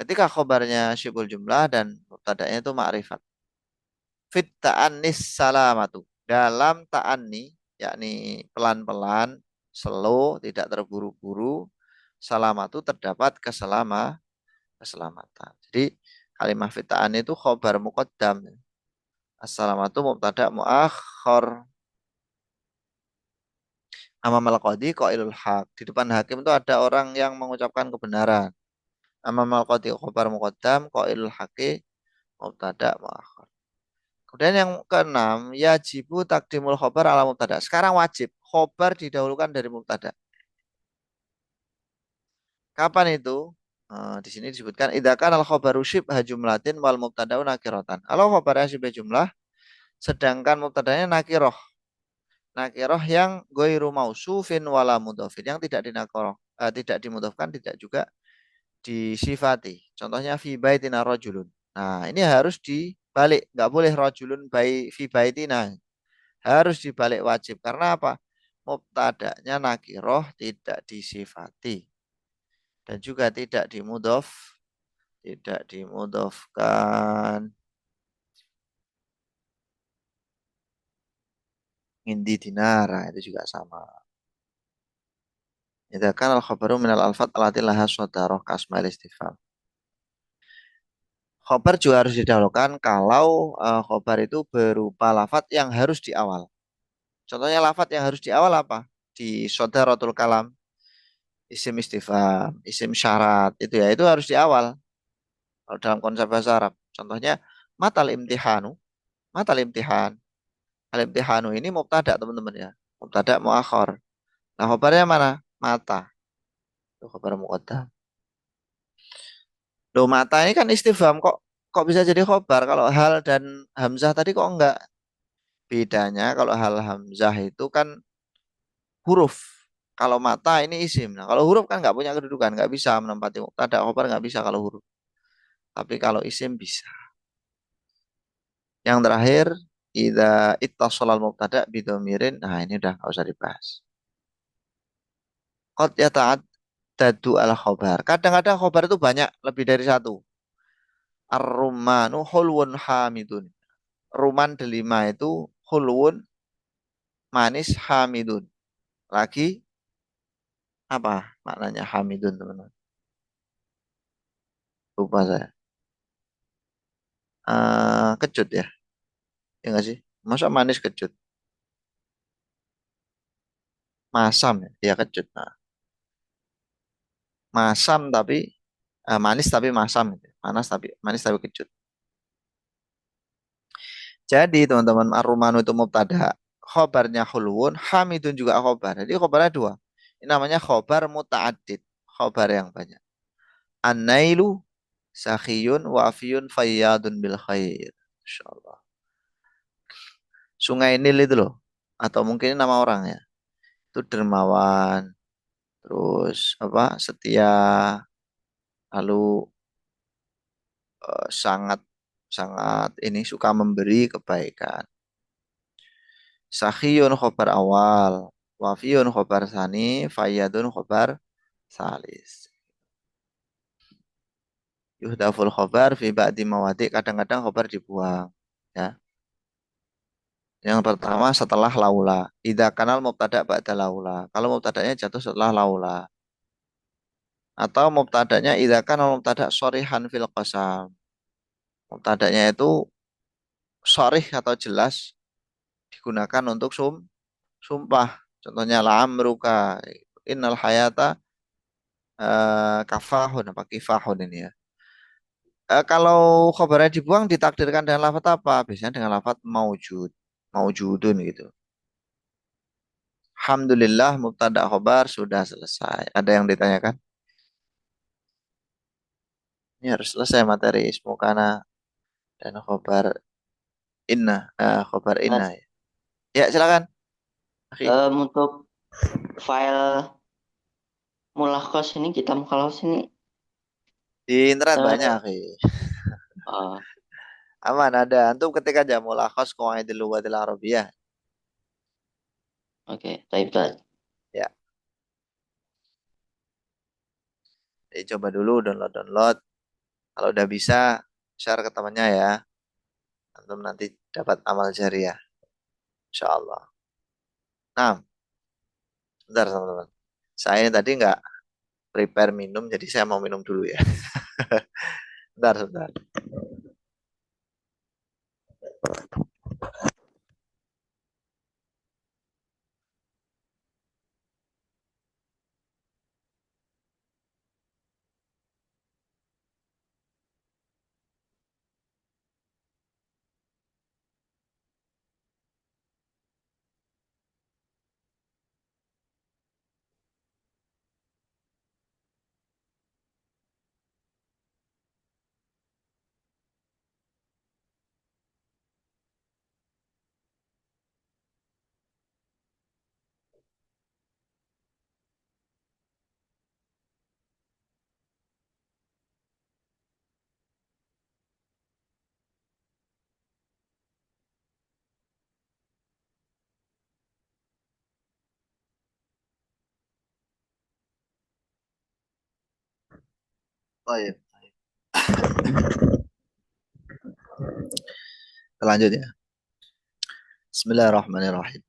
Ketika khobarnya syibhul jumlah dan mubtada'nya itu ma'rifat. Fit ta'annis salamatu. Dalam ta'anni, yakni pelan-pelan, slow, tidak terburu-buru, salamatu terdapat keselamatan. Jadi kalimat fit ta'anni itu khobar muqaddam. Assalamatu mubtada muakhir. Amamal qadi qailul haq. Di depan hakim itu ada orang yang mengucapkan kebenaran. Amamal qadi khobar muqaddam qailul haqi mubtada muakhir. Kemudian yang keenam, yajibu takdimul khobar ala mubtada. Sekarang wajib khobar didahulukan dari mubtada. Kapan itu? Di sini disebutkan idakan al khobaru syibha jumlatin wal mubtada'u nakiratan. Kalau khobarnya syibha jumlah, sedangkan mubtadanya nakiroh. Nakiroh yang goiru mausufin wala mudhofin. Yang tidak dinakoroh, tidak dimudhofkan, tidak juga disifati. Contohnya fi baitina rajulun. Nah, ini harus dibalik. Nggak boleh rajulun fi baitina. Harus dibalik wajib. Karena apa? Mubtada'nya nakiroh tidak disifati. Dan juga tidak dimudhofkan. Indi dinara itu juga sama. Idza kana al-khabaru minal alfat allati laha sodaroh kasmail istifham. Khobar juga harus didahulukan kalau khobar itu berupa lafat yang harus di awal. Contohnya lafat yang harus di awal apa? Di sodaratul kalam, isim istifham, isim syarat, itu ya, itu harus di awal. Kalau dalam konsep bahasa Arab. Contohnya matal imtihanu, matal imtihan. Al imtihanu ini mubtada teman-teman ya. Mubtada muakhir. Nah, khobarnya mana? Mata. Itu khobar muqaddam. Loh, mata ini kan istifham, kok bisa jadi khobar kalau hal dan hamzah tadi kok enggak? Bedanya kalau hal hamzah itu kan huruf. Kalau mata ini isim. Nah, kalau huruf kan nggak punya kedudukan, nggak bisa menempati mubtada khobar, nggak bisa kalau huruf. Tapi kalau isim bisa. Yang terakhir, idza ittashalal mubtada bidomirin. Nah, ini udah nggak usah dibahas. Qad yata'addadu al khobar. Kadang-kadang khobar itu banyak, lebih dari satu. Ar-rumanu hulwun hamidun. Ruman delima itu hulwun manis hamidun. Lagi apa maknanya hamidun, teman-teman? Lupa saya. Kecut ya. Ya nggak sih? Masa manis kecut? Masam ya? Ya kecut. Nah, masam tapi manis tapi masam gitu. Manis tapi kecut. Jadi teman-teman ar-rumanu itu mubtada. Khobarnya hulwun, hamidun juga khobar. Jadi khobarnya dua. Ini namanya khobar muta'addid. Khobar yang banyak. An-nailu sakhiyun wafiyun fayyadun bil khair. Insyaallah. Sungai Nil itu loh. Atau mungkin ini nama orang ya. Itu dermawan. Terus apa? Setia. Lalu sangat sangat ini suka memberi kebaikan. Sakhiyun khobar awal, wafiyun khobar sani, fayyadun khobar salis. Yuhdaful khobar fi ba'di mawadi, kadang-kadang khobar dibuang. Ya. Yang pertama setelah laula. Idza kanal mubtada ba'da laula. Kalau mubtadanya jatuh setelah laula. Atau mubtadanya idza kanal mubtada shorihan fil qasam. Mubtadanya itu sharih atau jelas digunakan untuk sumpah. Contohnya la'amruka. Innal hayata kafahun apa kifahun ini ya. Kalau khobarnya dibuang ditakdirkan dengan lafaz apa? Biasanya dengan lafaz maujud, maujudun gitu. Alhamdulillah mubtada khobar sudah selesai. Ada yang ditanyakan? Ini harus selesai materi ismu kana dan khobar Inna, khobar inna. Mas, Ya, silakan. Akhi. untuk file mulakos ini, kita mukhalas ini, Di internet banyak, eh, akhi. oh, Aman ada. Antum ketik aja mulakhas qawaidil lughatil arabiyyah. oke, baik, Ustaz. Ya, jadi coba dulu download-download. Kalau udah bisa, share ke temannya ya. Antum nanti dapat amal jariah. Insya Allah. Nah, sebentar teman-teman. Saya ini tadi nggak prepare minum, jadi saya mau minum dulu ya. Sebentar, sebentar. Oh iya, lanjut ya. Bismillahirrahmanirrahim.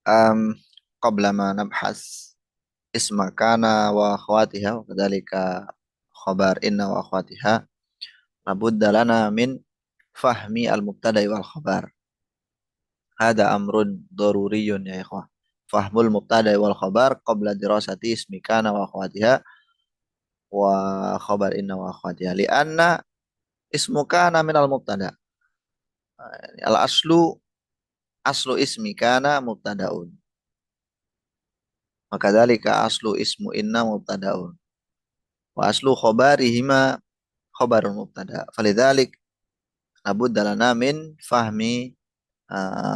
Um, Qabla ma nabhas isma kana wa akhwatiha wa kadzalika khabar inna wa akhwatiha labudda lana min fahmi al-mubtada'i wal khabar. Hada amrun daruriyun ya ikhwah. Fahmul mubtada'i wal khabar qabla dirasati ismi kana wa akhwatiha wa khabar inna wa akhwatiha. Lianna ismu kana minal mubtada. Al aslu ismi kana mubtada'un. Maka dalika aslu ismu inna mubtada'un. Wa aslu khabarihima khabarun mubtada. Falidhalik labudda lana min fahmi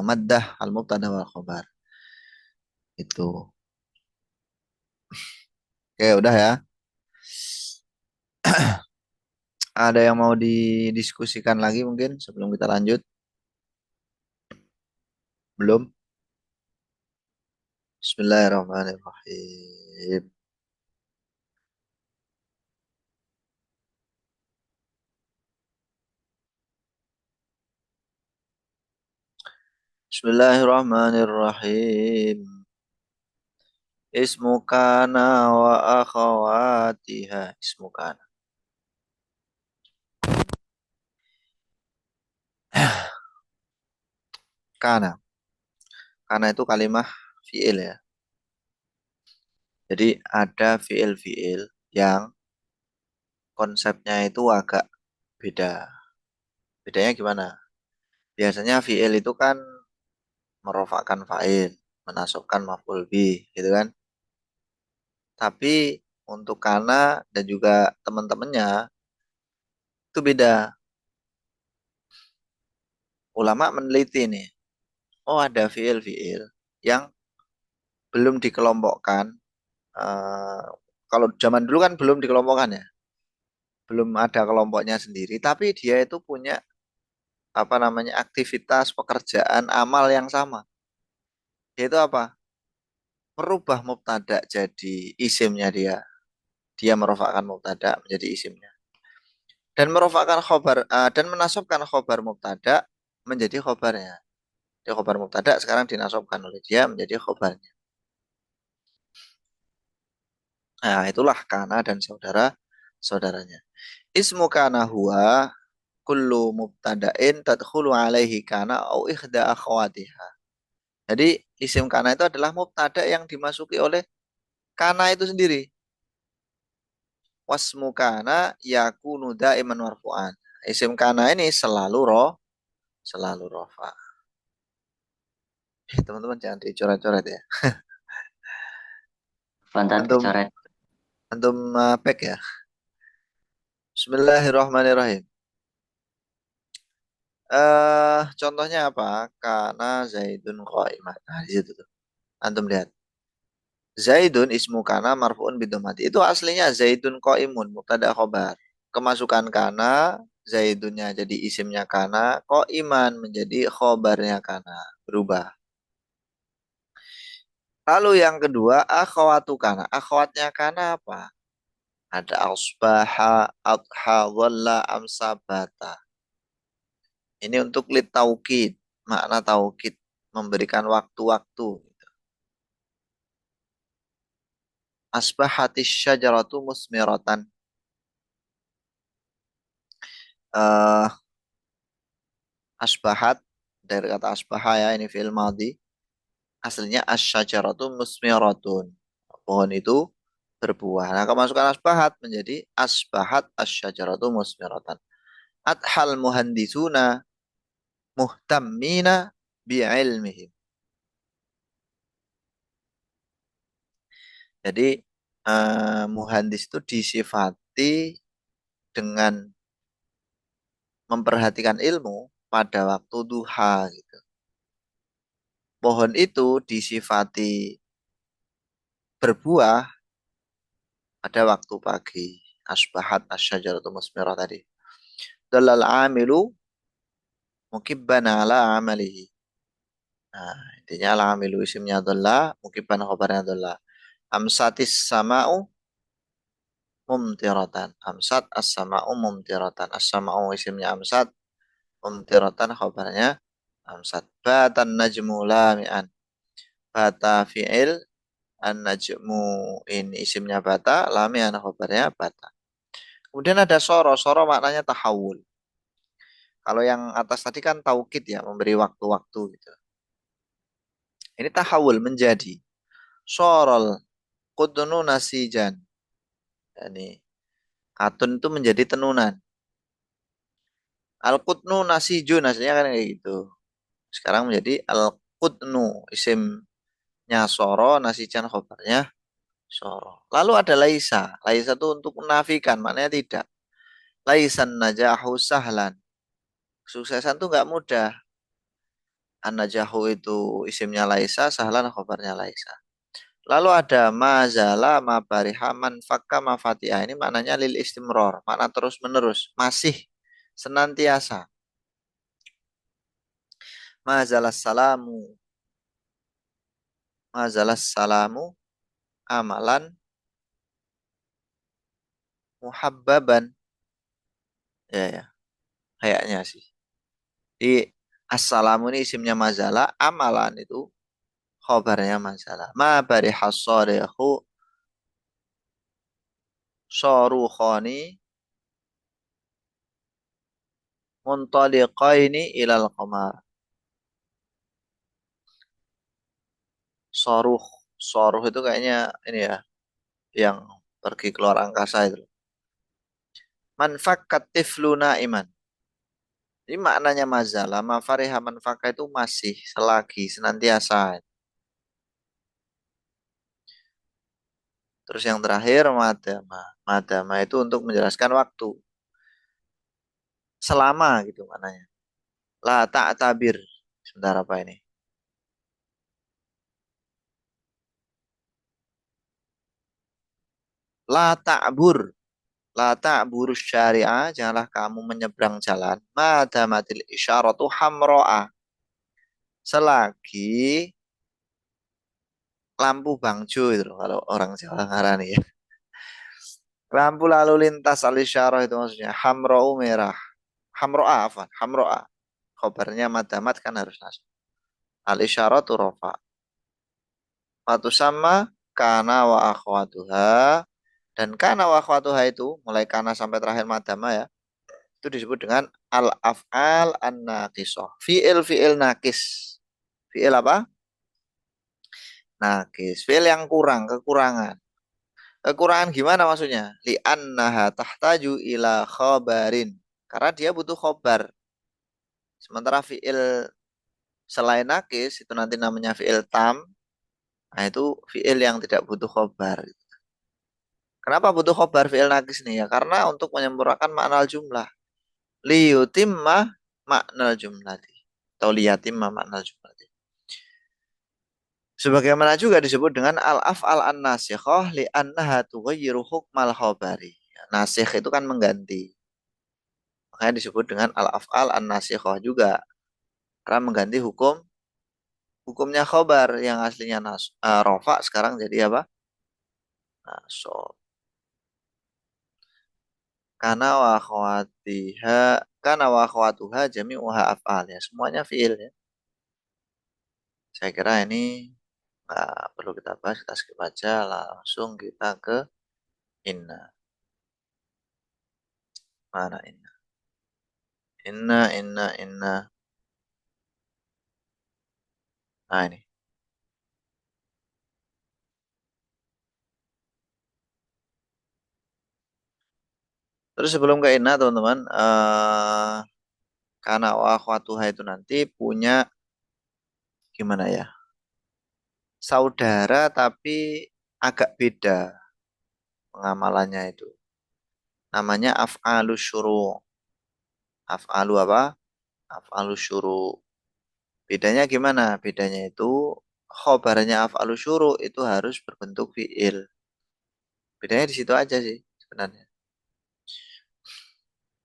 maddah al mubtada wal khabar. Itu. Oke, udah ya. Ada yang mau didiskusikan lagi mungkin sebelum kita lanjut? Belum? Bismillahirrahmanirrahim. Bismillahirrahmanirrahim. Ismu kana wa akhawatiha. Ismu kana. Kana. Kana itu kalimah fi'il ya. Jadi ada fi'il-fi'il yang konsepnya itu agak beda. Bedanya gimana? Biasanya fi'il itu kan merofakkan fa'il, menasabkan maf'ul bih, gitu kan? Tapi untuk kana dan juga teman-temannya itu beda. Ulama meneliti nih. Oh, ada fiil-fiil yang belum dikelompokkan. Eh, Kalau zaman dulu kan belum dikelompokkan ya. Belum ada kelompoknya sendiri. Tapi dia itu punya apa namanya aktivitas pekerjaan amal yang sama. Yaitu apa? Merubah mubtada jadi isimnya dia. Dia merofakkan mubtada menjadi isimnya. Dan merofakkan khobar dan menasabkan khobar mubtada menjadi khobarnya. Jadi khobar mubtada sekarang dinasobkan oleh dia menjadi khobarnya. Nah, itulah kana dan saudara-saudaranya. Ismu kana huwa kullu mubtada'in tadkhulu alaihi kana au ikhda akhwatiha. Jadi isim kana itu adalah mubtada yang dimasuki oleh kana itu sendiri. Wasmu kana yakunu daiman marfu'an. Isim kana ini selalu rofa. Teman-teman jangan dicoret-coret ya. Pantat Antum kecoret. antum pek ya. Bismillahirrahmanirrahim. Contohnya apa? Karena Zaidun qaimah. Nah, di situ tuh. Antum lihat. Zaidun ismu kana marfu'un bidomati. Itu aslinya Zaidun qaimun, mubtada khobar. Kemasukan kana, Zaidunnya jadi isimnya kana, qaiman menjadi khobarnya kana. Berubah. Lalu yang kedua, akhwatu kana. Akhwatnya kana apa? Ada asbaha, adha, dhalla, amsabata. Ini untuk lit taukid. Makna taukid. Memberikan waktu-waktu. Asbahatis syajaratu musmiratan. eh Asbahat dari kata asbaha ya, ini fi'il madhi. Aslinya asyajaratu musmiratun. Pohon itu berbuah. Nah, kemasukan asbahat menjadi asbahat asyajaratu musmiratan. Adhal muhandisuna muhtammina bi'ilmihim. Jadi muhandis itu disifati dengan memperhatikan ilmu pada waktu duha gitu. Pohon itu disifati berbuah pada waktu pagi. Asbahat asyajaratu musmirah tadi. Dalal amilu mukibban ala amalihi. Nah, intinya ala amilu isimnya dalla, mukibban khobarnya dalla. Amsatis sama'u mumtiratan. Amsat as-sama'u mumtiratan. As-sama'u isimnya amsat, mumtiratan khobarnya amsat. Batan najmu lami'an. Bata fi'il, an-najmu ini isimnya bata, lami'an khobarnya bata. Kemudian ada soro, soro maknanya tahawul. Kalau yang atas tadi kan taukid ya, memberi waktu-waktu gitu. Ini tahawul menjadi sorol kudunu nasijan. Yani katun itu menjadi tenunan. Al kutnu nasijun aslinya kan kayak gitu. Sekarang menjadi al kutnu isimnya soro, nasijan khobarnya soro. Lalu ada laisa. Laisa itu untuk menafikan, maknanya tidak. Laisan najahu sahlan. Suksesan tuh nggak mudah. An-najahu itu isimnya laisa, sahlan khobarnya laisa. Lalu ada mazala, mabariha, manfakka, mafatiha. Ini maknanya lil istimror. Makna terus menerus. Masih senantiasa. Mazalas salamu. Mazalas salamu. Amalan. Muhabbaban. Ya, ya. Kayaknya sih. Di assalamu ini isimnya mazala. Amalan itu khobarnya mazala. Mabariha sorehu. Sorukhoni. Muntaliqaini ilal qamar. Soruh. Soruh itu kayaknya ini ya. Yang pergi keluar angkasa itu. Manfakat tifluna iman. Ini maknanya mazalah. Mafariha manfaka itu masih, selagi, senantiasa. Terus yang terakhir madama. Madama itu untuk menjelaskan waktu. Selama gitu maknanya. La ta'tabir. Sebentar apa ini? La ta'bur. La ta'burus syari'ah. Janganlah kamu menyeberang jalan. Madamatil isyaratu hamro'a. Selagi lampu bangjo itu loh, kalau orang Jawa ngarani ya. Lampu lalu lintas al-isyarah itu maksudnya hamro'u merah. Hamro'a apa? Hamro'a. Khobarnya madamat kan harus nasab. Al-isyaratu rofa. Fatu sama kana wa akhwatuha. Dan kana wa akhwatuha itu mulai kana sampai terakhir madama ya. Itu disebut dengan al-af'al an-naqisah. Fi'il nakis. Fi'il apa? Nakis. Fi'il yang kurang, kekurangan. Kekurangan gimana maksudnya? Li'annaha tahtaju ila khobarin. Karena dia butuh khobar. Sementara fi'il selain nakis itu nanti namanya fi'il tam. Nah itu fi'il yang tidak butuh khobar. Kenapa butuh khobar fi'il nakis nih ya? Karena untuk menyempurnakan makna jumlah. Liyutimma makna jumlati. Atau liyatimma makna jumlati. Sebagaimana juga disebut dengan al-af'al an-nasikhah li'annaha tughayyiru hukmal khabari. Nasikh itu kan mengganti. Makanya disebut dengan al-af'al an-nasikhah juga. Karena mengganti hukumnya khobar yang aslinya rofa sekarang jadi apa? Nasob. Kana wa akhwatuha jami'uha af'al ya. Semuanya fi'il ya. Saya kira ini nggak perlu kita bahas, kita skip aja langsung kita ke inna. Mana inna? Inna. Nah ini. Terus sebelum ke inna teman-teman, kana wa akhwatuha itu nanti punya gimana ya? Saudara tapi agak beda pengamalannya itu. Namanya af'alus syuru'. Af'alu apa? Af'alus syuru'. Bedanya gimana? Bedanya itu khobarnya af'alus syuru' itu harus berbentuk fi'il. Bedanya di situ aja sih sebenarnya.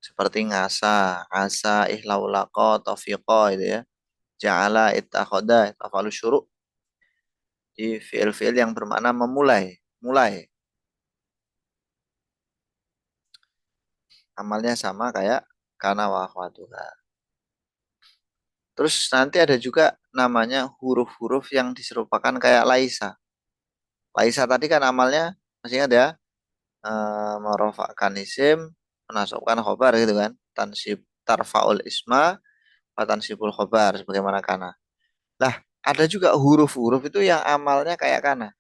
Seperti ngasa, asa, ihlaulaqa, taufiqa itu ya. Ja'ala, ittakhadha, itu af'alus syuru'. Di fi'il-fi'il yang bermakna memulai, mulai. Amalnya sama kayak kana wa akhwatuha. Terus nanti ada juga namanya huruf-huruf yang diserupakan kayak laisa. Laisa tadi kan amalnya masih ingat ya, merofakkan isim, menasabkan khobar gitu kan. Tansib tarfaul isma, wa tansibul khobar sebagaimana kana. Lah, ada juga huruf-huruf itu yang amalnya kayak kana.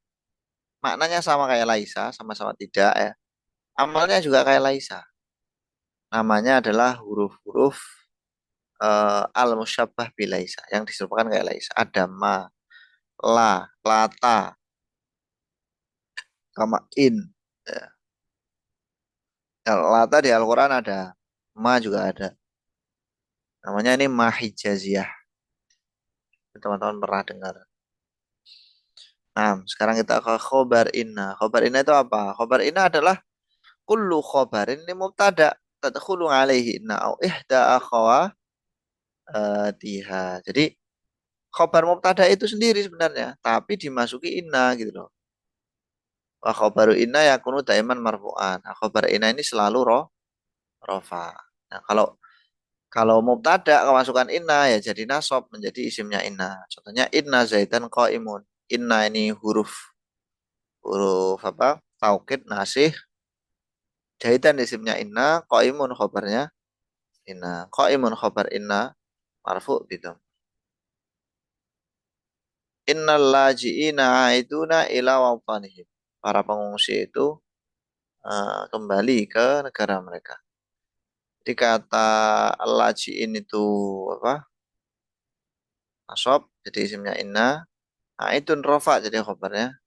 Maknanya sama kayak laisa, sama-sama tidak ya. Amalnya juga kayak laisa. Namanya adalah huruf-huruf al-musyabbah bilaisa yang diserupakan kayak laisa. Ada ma, la, lata, sama in. Ya. Lata di Al-Quran ada, ma juga ada. Namanya ini ma hijaziyah. Teman-teman pernah dengar. Nah, sekarang kita ke khobar inna. Khobar inna itu apa? Khobar inna adalah kullu khobarin ini mubtada. Tadkhulu alaihi inna au ihda akhawatiha. Jadi khobar mubtada itu sendiri sebenarnya. Tapi dimasuki inna gitu loh. Wa khobaru inna yakunu daiman marfu'an. Nah, khobar inna ini selalu rofa. Nah, kalau mubtada kemasukan inna ya jadi nasab menjadi isimnya inna. Contohnya inna zaidan qaimun. Inna ini huruf huruf apa? Taukid nasih. Zaidan isimnya inna, qaimun khobarnya inna. Qaimun khobar inna marfu gitu. Innal laji'ina aiduna ila watanihim. Para pengungsi itu kembali ke negara mereka. Jadi kata laji'in itu apa? Nasab jadi isimnya inna. Aidun rofa jadi khobarnya.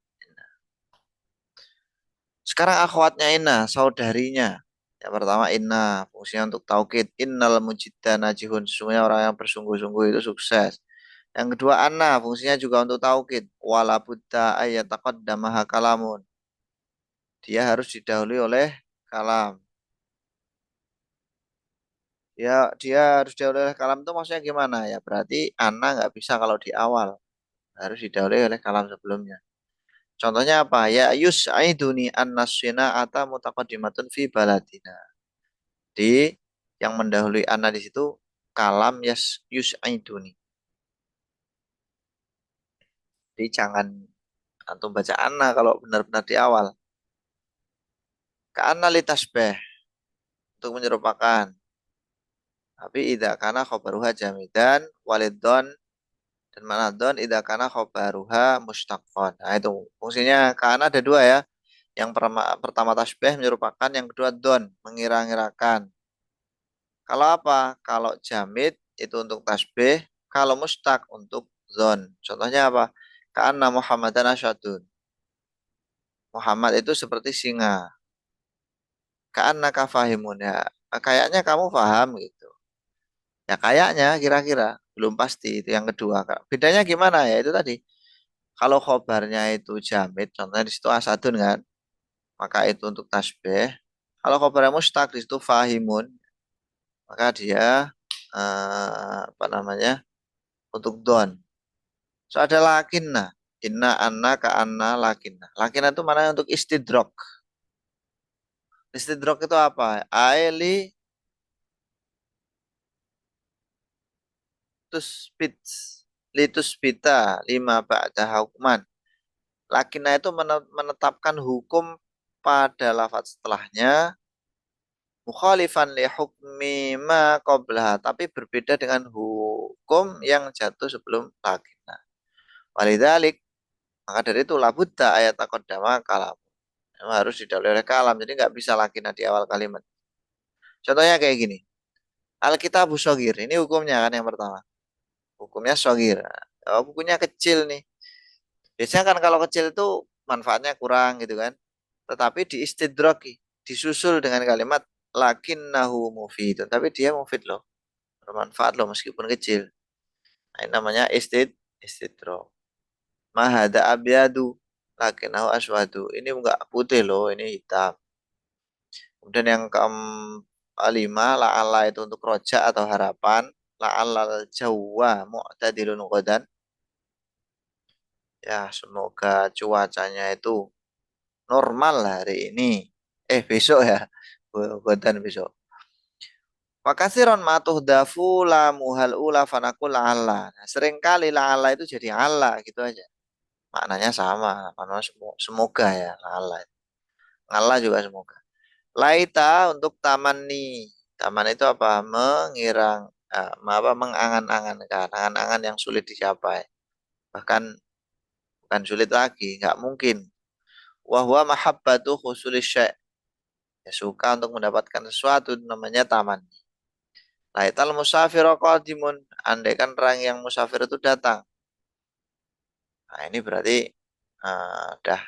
Sekarang akhwatnya inna, saudarinya. Yang pertama inna, fungsinya untuk taukid. Innal mujidda najihun, sesungguhnya orang yang bersungguh-sungguh itu sukses. Yang kedua anna, fungsinya juga untuk taukid. Wala buddha ayyataqaddamaha kalamun. Dia harus didahului oleh kalam. Dia harus didahului oleh kalam itu maksudnya gimana ya? Berarti anna nggak bisa kalau di awal. Harus didahului oleh kalam sebelumnya. Contohnya apa? Ya yus'aiduni an-nasina ata mutaqaddimatun fi baladina. Di yang mendahului ana di situ kalam yus'aiduni. Jadi jangan antum baca ana kalau benar-benar di awal. Ka'anna litasbih untuk menyerupakan. Tapi idza kana khobaruha jamidan walidon dan manadon idza kana khobaruha mustaqqon. Nah itu fungsinya kana ada dua ya. Yang pertama tasbih menyerupakan, yang kedua don mengira-ngirakan. Kalau apa? Kalau jamid itu untuk tasbih, kalau mustaq untuk zon. Contohnya apa? Ka'anna Muhammadan asyadun. Muhammad itu seperti singa. Ka'anna kafahimun ya. Kayaknya kamu paham gitu. Ya kayaknya kira-kira belum pasti itu yang kedua. Bedanya gimana ya itu tadi. Kalau khobarnya itu jamid, contohnya di situ asadun kan, maka itu untuk tasbih. Kalau khobarnya mustaq di situ fahimun, maka dia apa namanya untuk don. So ada lakinna, inna anna ka anna lakinna. Lakinna itu mana untuk istidrok. Istidrok itu apa? Aili tuspit litusbita lima ba'da hukman. Lakinna itu menetapkan hukum pada lafaz setelahnya mukhalifan li hukmi ma qablaha, tapi berbeda dengan hukum yang jatuh sebelum lakinna. Walidzalik, maka dari itu labudda ayat taqaddama kalam. Memang harus didahului oleh kalam, jadi nggak bisa lakinna di awal kalimat. Contohnya kayak gini. Alkitabu shogir, ini hukumnya kan yang pertama. Hukumnya shogir. Oh, bukunya kecil nih. Biasanya kan kalau kecil itu manfaatnya kurang gitu kan. Tetapi diistidroki, disusul dengan kalimat lakinnahu mufidun. Tapi dia mufid loh, bermanfaat loh meskipun kecil. Nah, ini namanya istidrok. Mahada abyadu lakinnahu aswadu. Ini enggak putih loh, ini hitam. Kemudian yang kelima, la'alla itu untuk roja atau harapan. La'allal jawwa mu'tadilun qodan. Ya, semoga cuacanya itu normal hari ini. Besok ya. Qodan besok. Makasiron matuh dafu la muhal ula fanakul la'alla. Nah, seringkali la'alla itu jadi Allah gitu aja. Maknanya sama. Maknanya semoga ya la'alla. Allah juga semoga. Laita untuk taman nih. Taman itu apa? Apa mengangan-angankan, angan-angan yang sulit dicapai. Bahkan bukan sulit lagi, nggak mungkin. Wahwa mahabbatu khusulis syai'. Ya, suka untuk mendapatkan sesuatu namanya taman. Laital musafir qadimun. Andaikan orang yang musafir itu datang. Nah, ini berarti dah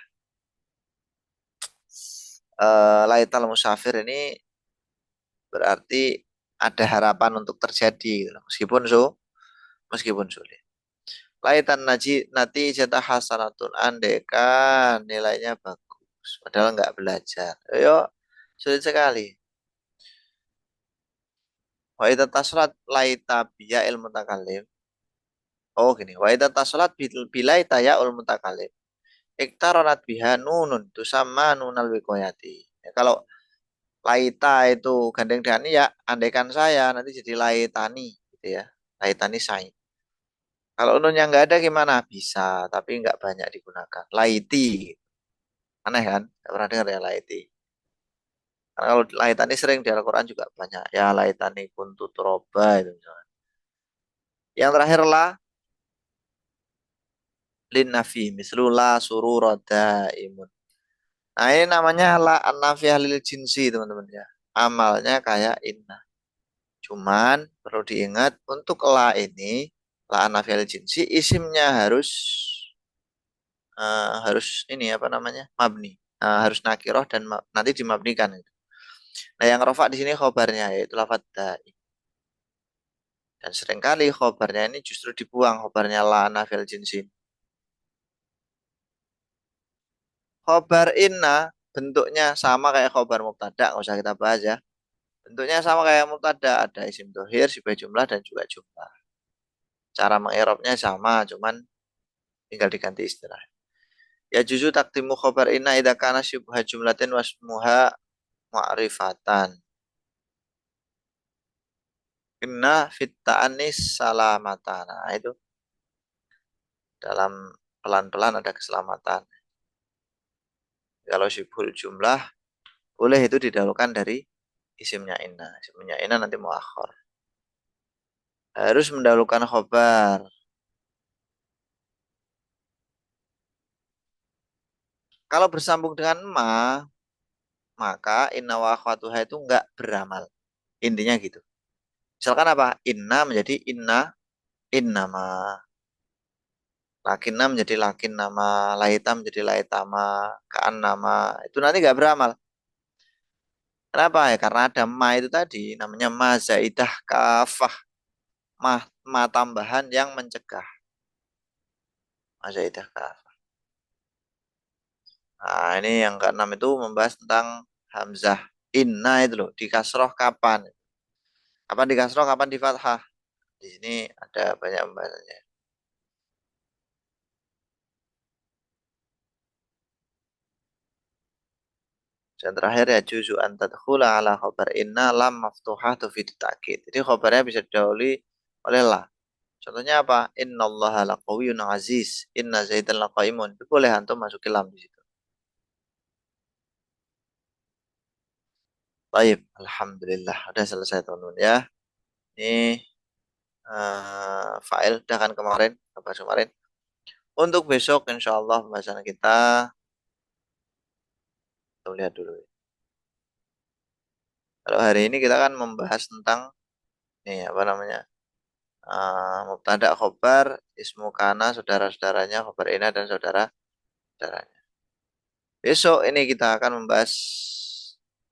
laital musafir ini berarti ada harapan untuk terjadi gitu. Meskipun sulit. Laitan nati jatah hasanatun, andekan nilainya bagus padahal nggak belajar. Yo, sulit sekali. Wa idza tasrat laita biya ilmu mutakallim. Oh gini, wa idza tasrat bilaita ya ul mutakallim. Iktaronat biha nunun tusamma nunal wiqayati. Ya, kalau laita itu gandeng dengan ya, andaikan saya nanti jadi laitani gitu ya. Laitani saya. Kalau nunnya nggak ada gimana? Bisa, tapi nggak banyak digunakan. Laiti. Aneh kan? Nggak pernah dengar ya laiti. Karena kalau laitani sering di Al-Quran juga banyak. Ya laitani kuntu turoba itu misalnya. Yang terakhir lah lin nafi mislu la surura daimun. Nah ini namanya la an-nafiyah lil jinsi teman-teman ya. Amalnya kayak inna. Cuman perlu diingat untuk la ini la an-nafiyah lil jinsi isimnya harus ini apa namanya mabni. Harus nakiroh dan nanti dimabnikan. Nah yang rofa di sini khobarnya yaitu lafadz dai. Dan seringkali khobarnya ini justru dibuang, khobarnya la nafil jinsin. Khobar inna bentuknya sama kayak khobar mubtada, nggak usah kita bahas ya. Bentuknya sama kayak mubtada, ada isim dohir, sifat jumlah, dan juga jumlah. Cara mengirobnya sama, cuman tinggal diganti istilah. Ya juzu takdimu khobar inna idha kana syubha jumlatin wasmuha ma'rifatan. Inna fit ta'anis salamatan. Nah, itu dalam pelan-pelan ada keselamatan. Kalau syubhul jumlah boleh itu didahulukan dari isimnya inna. Isimnya inna nanti muakhir. Harus mendahulukan khobar. Kalau bersambung dengan ma, maka inna wa akhwatuha itu enggak beramal. Intinya gitu. Misalkan apa? Inna menjadi inna ma. Lakinna menjadi lakin nama. Laita menjadi laitama. Kaan nama. Itu nanti enggak beramal. Kenapa ya? Karena ada ma itu tadi. Namanya ma zaidah kafah. ma tambahan yang mencegah. Zaidah kafah. Nah, ini yang keenam itu membahas tentang hamzah. Inna itu loh, di kasroh kapan? Kapan di kasroh, kapan di fathah? Di sini ada banyak pembahasannya. Dan terakhir ya juzu an tadkhula ala khabar inna lam maftuhah tufidu ta'kid. Jadi khabarnya bisa didahului oleh la. Contohnya apa? Innallaha laqawiyyun aziz. Inna zaidan laqaimun. Itu boleh antum masukin lam di situ. Baik, alhamdulillah udah selesai teman-teman ya. Ini file udah kan kemarin, bahas kemarin. Untuk besok insya Allah pembahasan kita lihat dulu. Kalau hari ini kita kan membahas tentang ini apa namanya? Mubtada khobar, ismu kana, saudara-saudaranya, khobar ina dan saudara-saudaranya. Besok ini kita akan membahas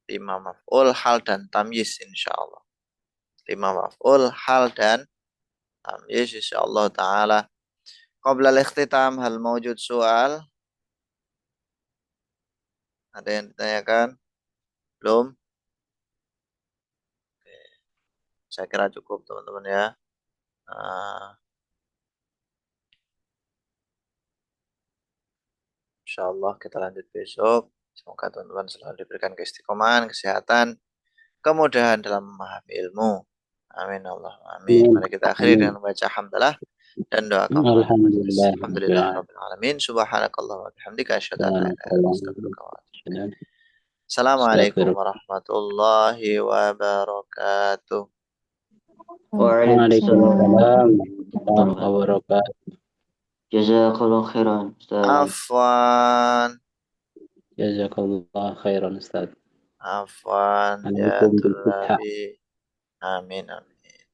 5 maf'ul, hal dan tamyiz insyaallah. 5 maf'ul, hal dan tamyiz insyaallah taala. Qabla al-ikhtitam hal mawjud soal? Ada yang ditanyakan? Belum? Oke. Saya kira cukup teman-teman ya. Insyaallah kita lanjut besok. Semoga teman-teman selalu diberikan keistiqomahan, kesehatan, kemudahan dalam memahami ilmu. Amin Allah. Amin. Mari kita akhiri dengan membaca hamdalah dan doa kafaratul majelis. Alhamdulillah. Alhamdulillahirabbil alamin. Subhanakallah wa bihamdika asyhadu an la ilaha illa anta astaghfiruka wa atubu ilaik. Assalamualaikum warahmatullahi wabarakatuh. Waalaikumsalam Waalaikumsalam warahmatullahi wabarakatuh. Jazakallah khairan Ustaz. Afwan. Jazakallah khairan Ustaz. Afwan ya Alaikum bil tulabi. Amin. Amin.